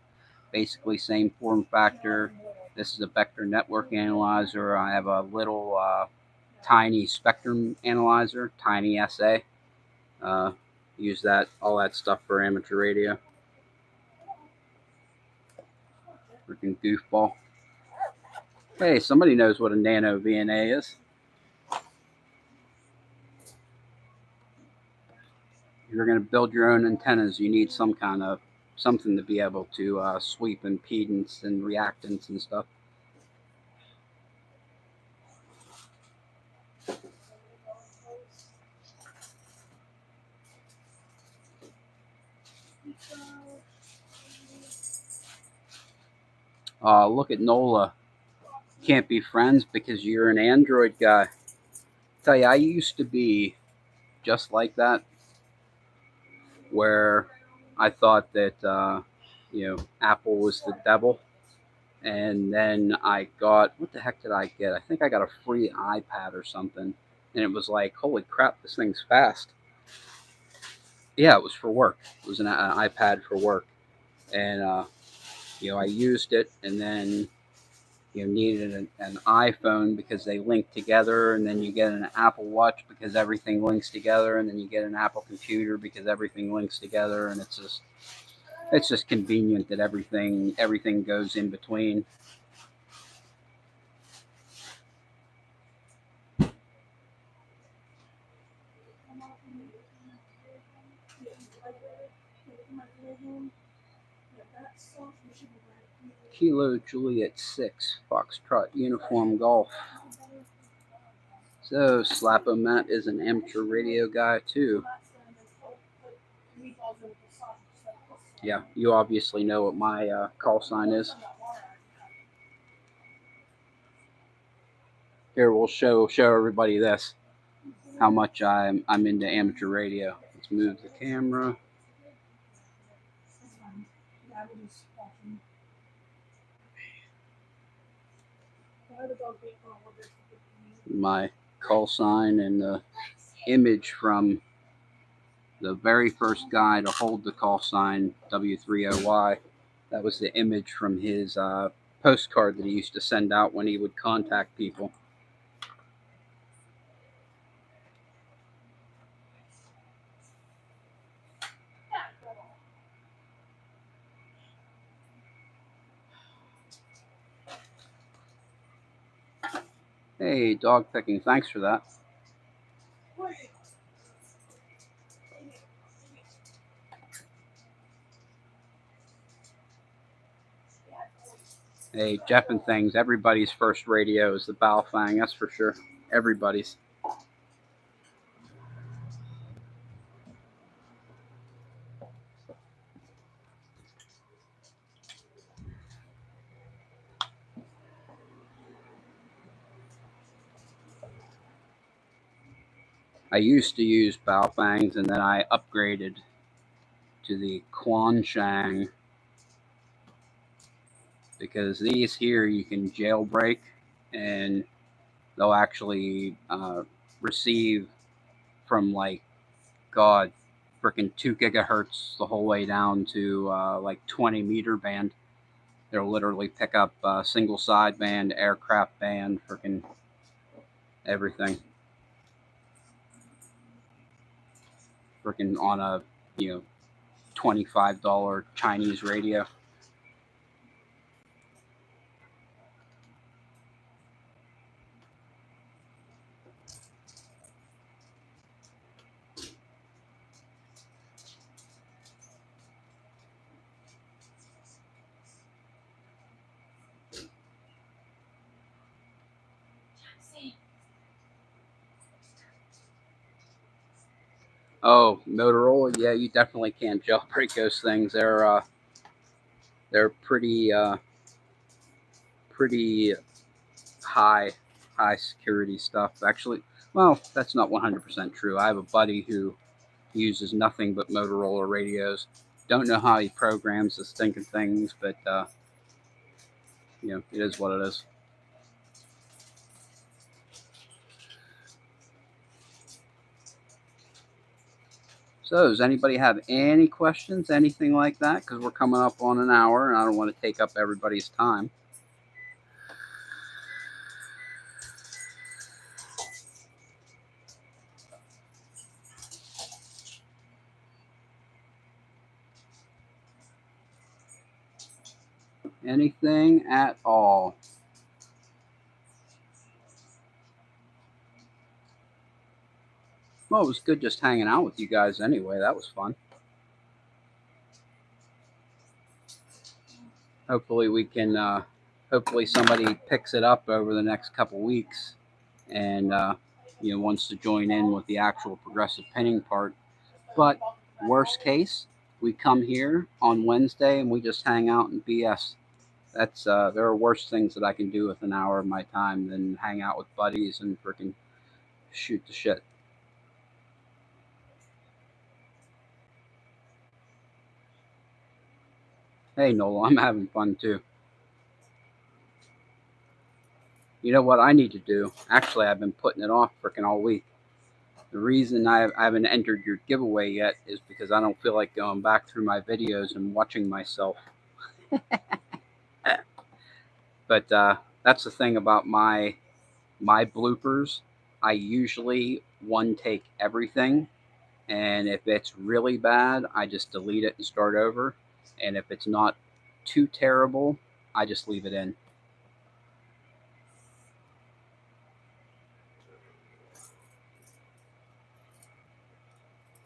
basically same form factor. This is a vector network analyzer. I have a little tiny spectrum analyzer, tiny SA. Use that, all that stuff for amateur radio. Freaking goofball. Hey, somebody knows what a nano VNA is. If you're going to build your own antennas, you need some kind of something to be able to sweep impedance and reactance and stuff. Look at Nola. Can't be friends because you're an Android guy. Tell you, I used to be just like that, where I thought that Apple was the devil, and then I got, what the heck did I get? I think I got a free iPad or something, and it was like, holy crap, this thing's fast. Yeah, it was for work. It was an iPad for work, and I used it, and then you needed an iPhone because they link together, and then you get an Apple Watch because everything links together, and then you get an Apple computer because everything links together, and it's just convenient that everything goes in between. Kilo Juliet 6, Foxtrot Uniform Golf. So, Slap-O-Mat is an amateur radio guy, too. Yeah, you obviously know what my call sign is. Here, we'll show everybody this, how much I'm into amateur radio. Let's move the camera. My call sign and the image from the very first guy to hold the call sign, W3OY. That was the image from his postcard that he used to send out when he would contact people. Hey, dog picking, thanks for that. Hey, Jeff and things, everybody's first radio is the Baofeng, that's for sure. Everybody's. I used to use Baofengs, and then I upgraded to the Quanshang, because these here you can jailbreak, and they'll actually receive from, like, God, freaking 2 gigahertz the whole way down to like 20 meter band. They'll literally pick up single sideband, aircraft band, freaking everything. Freaking on a $25 Chinese radio. Oh, Motorola, yeah, you definitely can't jailbreak those things. They're pretty high security stuff. Actually, well, that's not 100% true. I have a buddy who uses nothing but Motorola radios. Don't know how he programs the stinking things, but it is what it is. So, does anybody have any questions, anything like that? Because we're coming up on an hour, and I don't want to take up everybody's time. Anything at all. Well, it was good just hanging out with you guys anyway. That was fun. Hopefully we can, hopefully somebody picks it up over the next couple weeks and, wants to join in with the actual progressive pinning part. But worst case, we come here on Wednesday and we just hang out and BS. There are worse things that I can do with an hour of my time than hang out with buddies and freaking shoot the shit. Hey, Nola, I'm having fun too. You know what I need to do? Actually, I've been putting it off freaking all week. The reason I haven't entered your giveaway yet is because I don't feel like going back through my videos and watching myself. But that's the thing about my bloopers. I usually one take everything, and if it's really bad, I just delete it and start over. And if it's not too terrible, I just leave it in.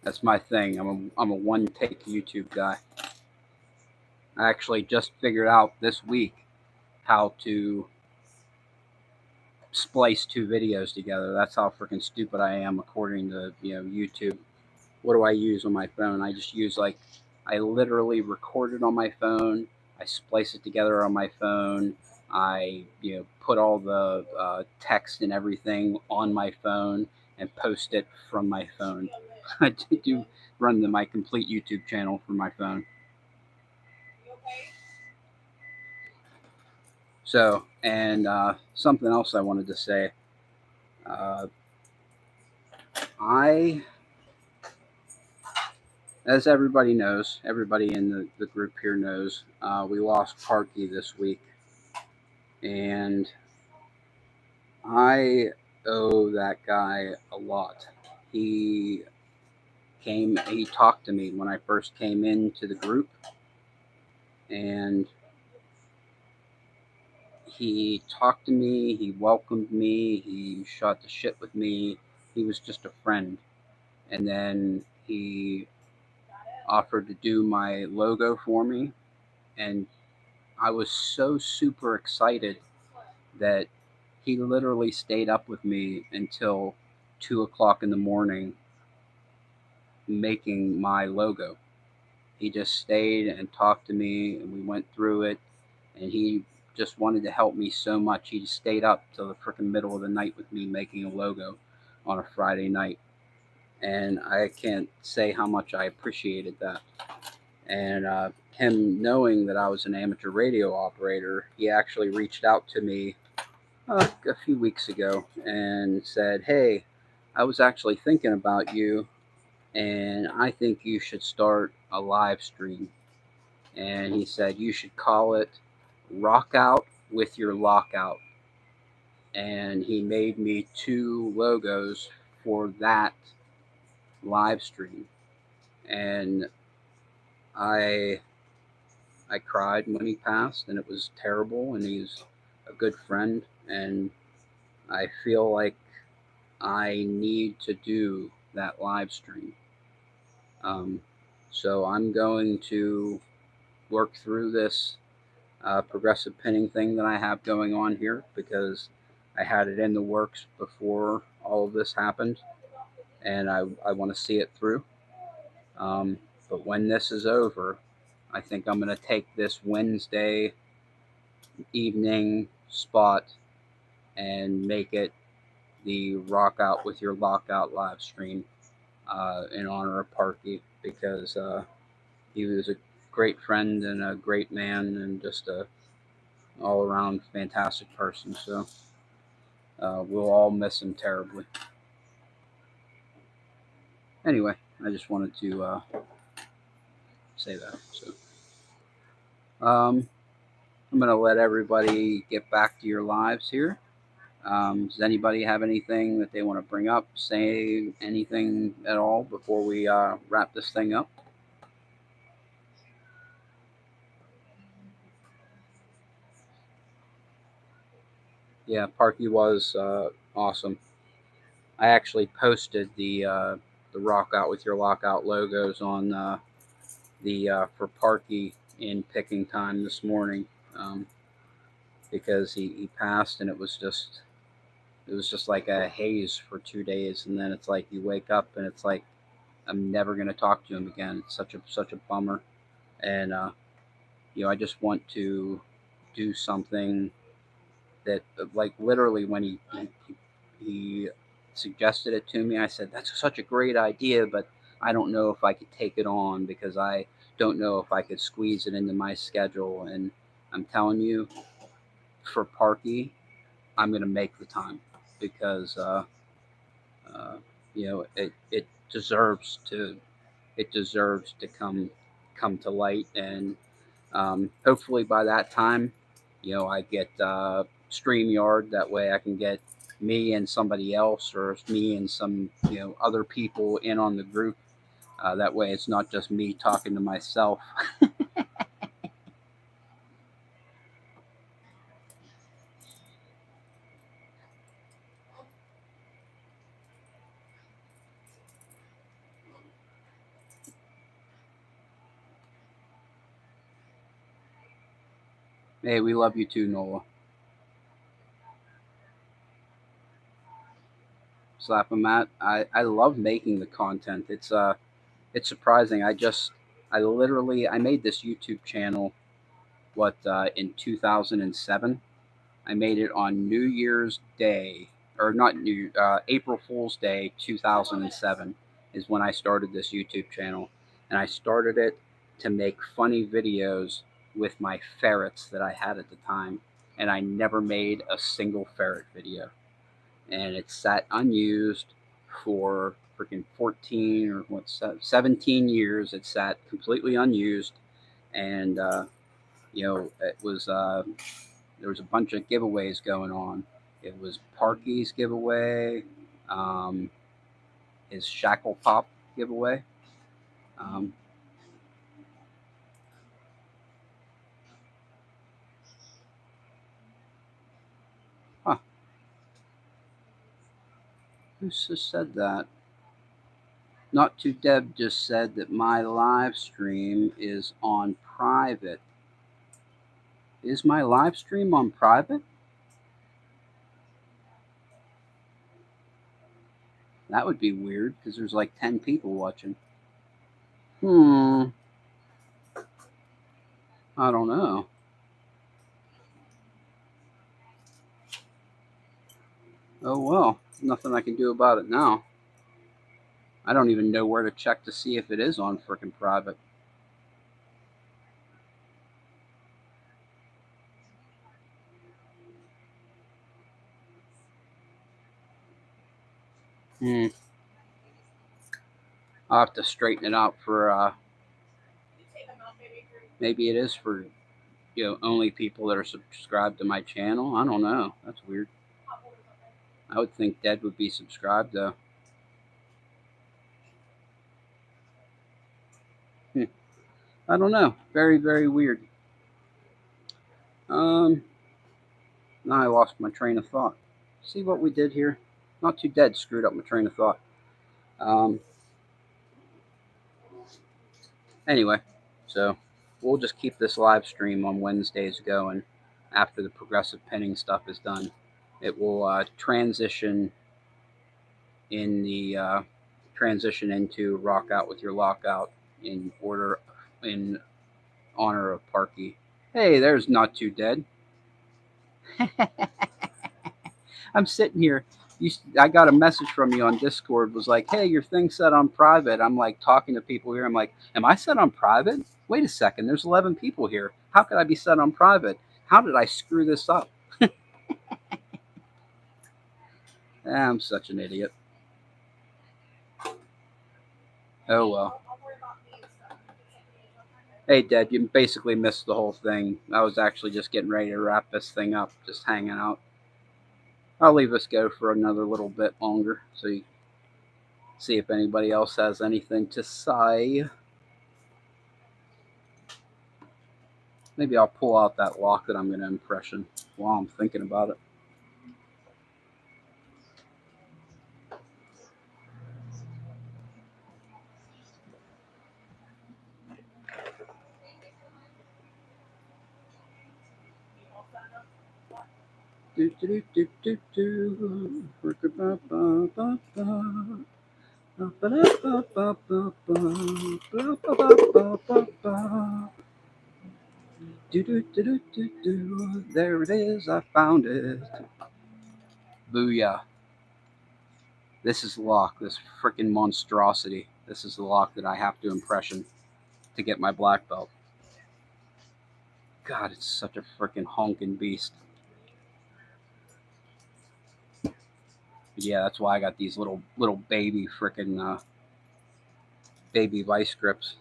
That's my thing. I'm a one take YouTube guy. I actually just figured out this week how to splice two videos together. That's how freaking stupid I am according to YouTube. What do I use on my phone? I just use I literally record it on my phone. I splice it together on my phone. I put all the text and everything on my phone and post it from my phone. I do run my complete YouTube channel from my phone. So, and something else I wanted to say. Uh, I, as everybody knows, everybody in the group here knows, we lost Parky this week. And I owe that guy a lot. He he talked to me when I first came into the group, and he talked to me, he welcomed me, he shot the shit with me. He was just a friend. And then he offered to do my logo for me, and I was so super excited that he literally stayed up with me until 2 o'clock in the morning making my logo. He just stayed and talked to me, and we went through it, and he just wanted to help me so much. He just stayed up till the freaking middle of the night with me making a logo on a Friday night. And I can't say how much I appreciated that. And him knowing that I was an amateur radio operator, he actually reached out to me a few weeks ago and said, "Hey, I was actually thinking about you, and I think you should start a live stream." And he said, "You should call it Rock Out with Your Lockout." And he made me two logos for that live stream. And I cried when he passed, and it was terrible. And he's a good friend, and I feel like I need to do that live stream. So I'm going to work through this progressive pinning thing that I have going on here, because I had it in the works before all of this happened, and I want to see it through. But when this is over, I think I'm going to take this Wednesday evening spot and make it the Rock Out with Your Lockout live stream in honor of Parky, because he was a great friend and a great man and just a all around fantastic person. So we'll all miss him terribly. Anyway, I just wanted to say that. So I'm going to let everybody get back to your lives here. Does anybody have anything that they want to bring up, say anything at all before we wrap this thing up? Yeah, Parky was awesome. I actually posted the Rock Out with Your Lockout logos on the for Parky in picking time this morning, because he passed, and it was just like a haze for 2 days, and then it's like you wake up and it's like I'm never gonna talk to him again. It's such a bummer, and I just want to do something that, like, literally when he suggested it to me, I said that's such a great idea, but I don't know if I could take it on, because I don't know if I could squeeze it into my schedule. And I'm telling you, for Parky, I'm gonna make the time, because it deserves to come to light. And hopefully by that time, I get StreamYard. That way I can get me and somebody else, or me and some other people in on the group. That way it's not just me talking to myself. Hey, we love you too, Nola. Slap them at. I love making the content. It's surprising. I made this YouTube channel in 2007. I made it on New Year's Day, or not April Fool's Day 2007 is when I started this YouTube channel, and I started it to make funny videos with my ferrets that I had at the time, and I never made a single ferret video, and it sat unused for freaking 14 or 17 years. It sat completely unused, and it was there was a bunch of giveaways going on. It was Parky's giveaway, um, his Shackle Pop giveaway. Um, huh, who just said that? Not to Deb just said that my live stream is on private. Is my live stream on private? That would be weird because there's like 10 people watching. I don't know. Oh well, nothing I can do about it now. I don't even know where to check to see if it is on frickin' private. Hmm. I'll have to straighten it out for maybe it is for only people that are subscribed to my channel. I don't know. That's weird. I would think Dead would be subscribed though. Hmm. I don't know. Very, very weird. Now I lost my train of thought. See what we did here? Not too Dead screwed up my train of thought. Um, anyway, so we'll just keep this live stream on Wednesdays going after the progressive pinning stuff is done. It will transition into Rock Out with Your Lockout in honor of Parky. Hey, there's Not Too Dead. I'm sitting here. I got a message from you on Discord. Was like, hey, your thing's set on private. I'm like talking to people here. I'm like, am I set on private? Wait a second. There's 11 people here. How could I be set on private? How did I screw this up? I'm such an idiot. Oh well. Hey, Dad, you basically missed the whole thing. I was actually just getting ready to wrap this thing up, just hanging out. I'll leave this go for another little bit longer so you see if anybody else has anything to say. Maybe I'll pull out that lock that I'm going to impression while I'm thinking about it. Do do do do do do. There it is. I found it. Booyah. This is the lock. This freaking monstrosity. This is the lock that I have to impression to get my black belt. God, it's such a freaking honking beast. But yeah, that's why I got these little baby freaking baby vice grips.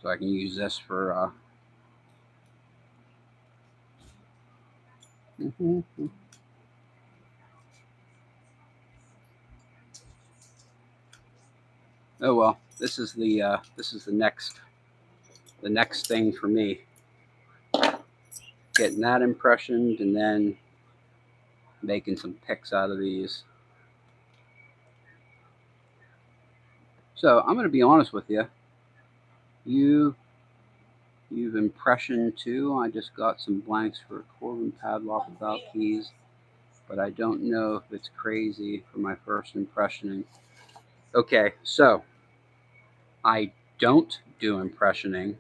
So I can use this for Mm-hmm. Oh well, this is the next thing for me. Getting that impressioned and then making some pics out of these. So I'm going to be honest with you. You you've impression too. I just got some blanks for a Corbin padlock without keys, but I don't know if it's crazy for my first impressioning. Okay, so I don't do impressioning,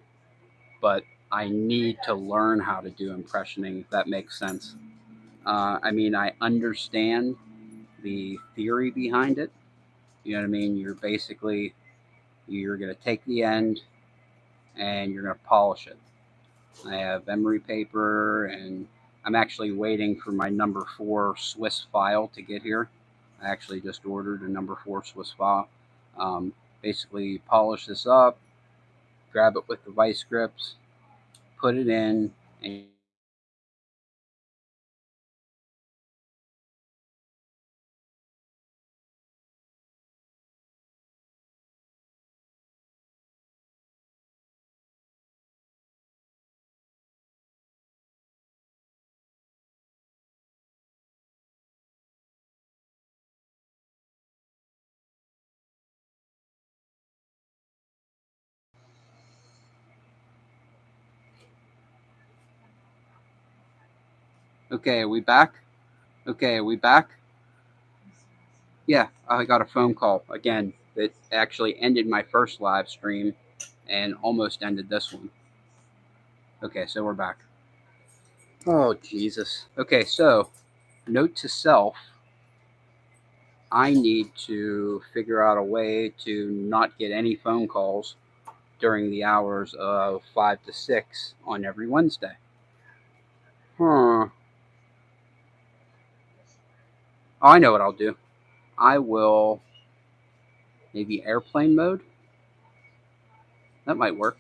but I need to learn how to do impressioning, if that makes sense. I mean, I understand the theory behind it. You know what I mean? You're going to take the end and you're going to polish it. I have emery paper, and I'm actually waiting for my number 4 Swiss file to get here. I actually just ordered a number 4 Swiss file. Um, Basically, polish this up, grab it with the vice grips, put it in, and okay, are we back? Okay, are we back? Yeah, I got a phone call again that actually ended my first live stream and almost ended this one. Okay, so we're back. Oh, Jesus. Okay, so note to self, I need to figure out a way to not get any phone calls during the hours of 5 to 6 on every Wednesday. Huh. Oh, I know what I'll do. I will maybe airplane mode. That might work.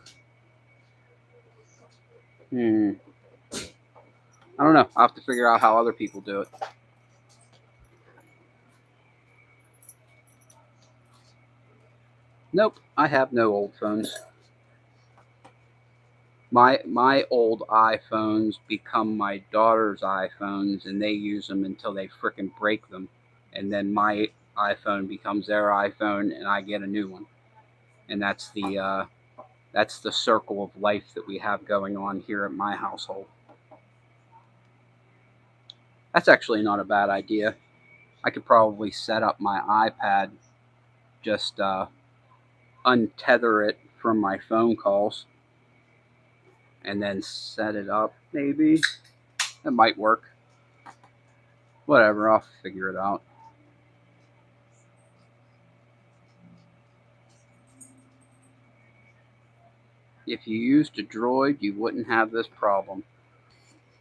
Hmm. I don't know. I'll have to figure out how other people do it. Nope, I have no old phones. My old iPhones become my daughter's iPhones, and they use them until they frickin' break them, and then my iPhone becomes their iPhone, and I get a new one. And that's the circle of life that we have going on here at my household. That's actually not a bad idea. I could probably set up my iPad, just untether it from my phone calls, and then set it up. Maybe it might work. Whatever, I'll figure it out. If you used a droid, you wouldn't have this problem.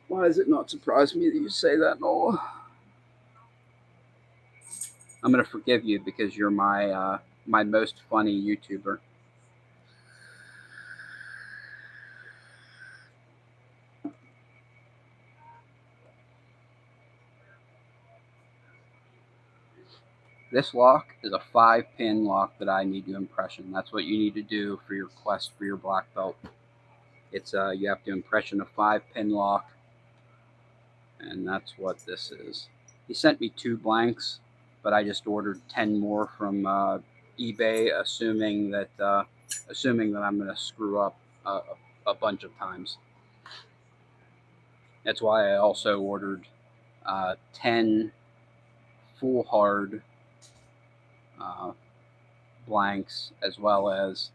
Why does it not surprise me that you say that, Nola? I'm gonna forgive you because you're my most funny YouTuber. This lock is a 5-pin lock that I need to impression. That's what you need to do for your quest for your black belt. It's you have to impression a 5-pin lock, and that's what this is. He sent me 2 blanks, but I just ordered 10 more from eBay, assuming that I'm going to screw up a bunch of times. That's why I also ordered 10 full hard uh, blanks, as well as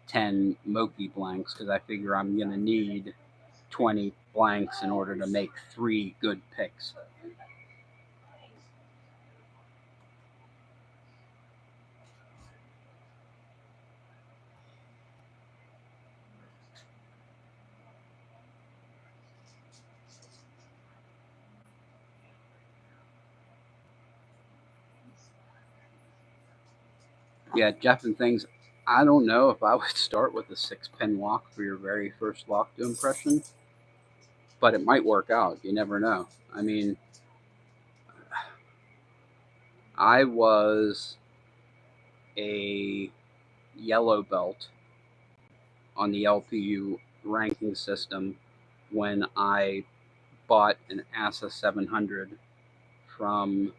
10 Moki blanks, because I figure I'm going to need 20 blanks in order to make 3 good picks. Yeah, Jeff and things. I don't know if I would start with a 6-pin lock for your very first lock to impression. but it might work out. You never know. I mean, I was a yellow belt on the LPU ranking system when I bought an ASA 700 from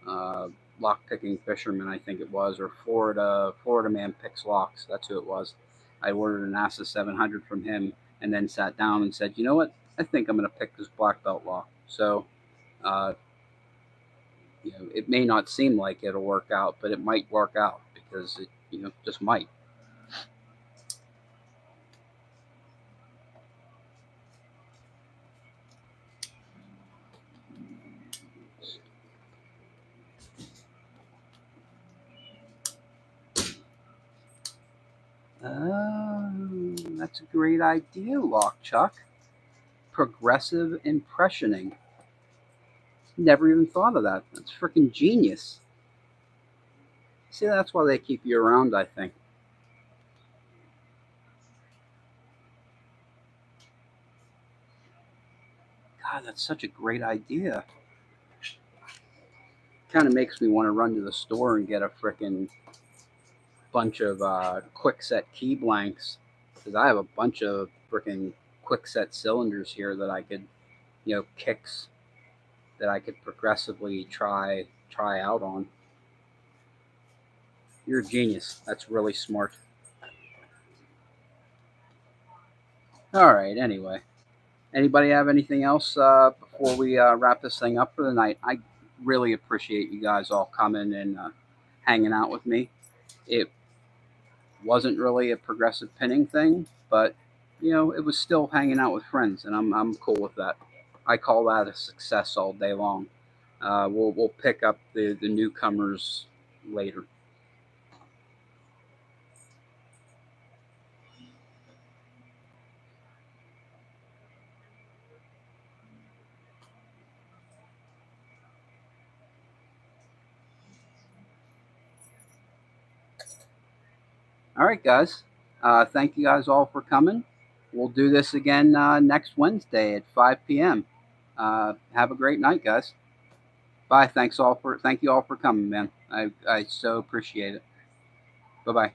Lockpicking Fisherman, I think it was, or Florida Man Picks Locks. That's who it was. I ordered an ASA 700 from him, and then sat down and said, you know what? I think I'm going to pick this black belt lock. So, uh, it may not seem like it'll work out, but it might work out because it, just might. That's a great idea, Lock Chuck. Progressive impressioning. Never even thought of that. That's freaking genius. See, that's why they keep you around, I think. God, that's such a great idea. Kind of makes me want to run to the store and get a freaking bunch of quick set key blanks because I have a bunch of freaking quick set cylinders here that I could, kicks that I could progressively try out on. You're a genius. That's really smart. All right. Anyway, anybody have anything else before we wrap this thing up for the night? I really appreciate you guys all coming and hanging out with me. It wasn't really a progressive pinning thing, but it was still hanging out with friends, and I'm cool with that. I call that a success all day long. We'll pick up the newcomers later. All right, guys. Thank you guys all for coming. We'll do this again next Wednesday at 5 p.m. Have a great night, guys. Bye. Thank you all for coming, man. I so appreciate it. Bye bye.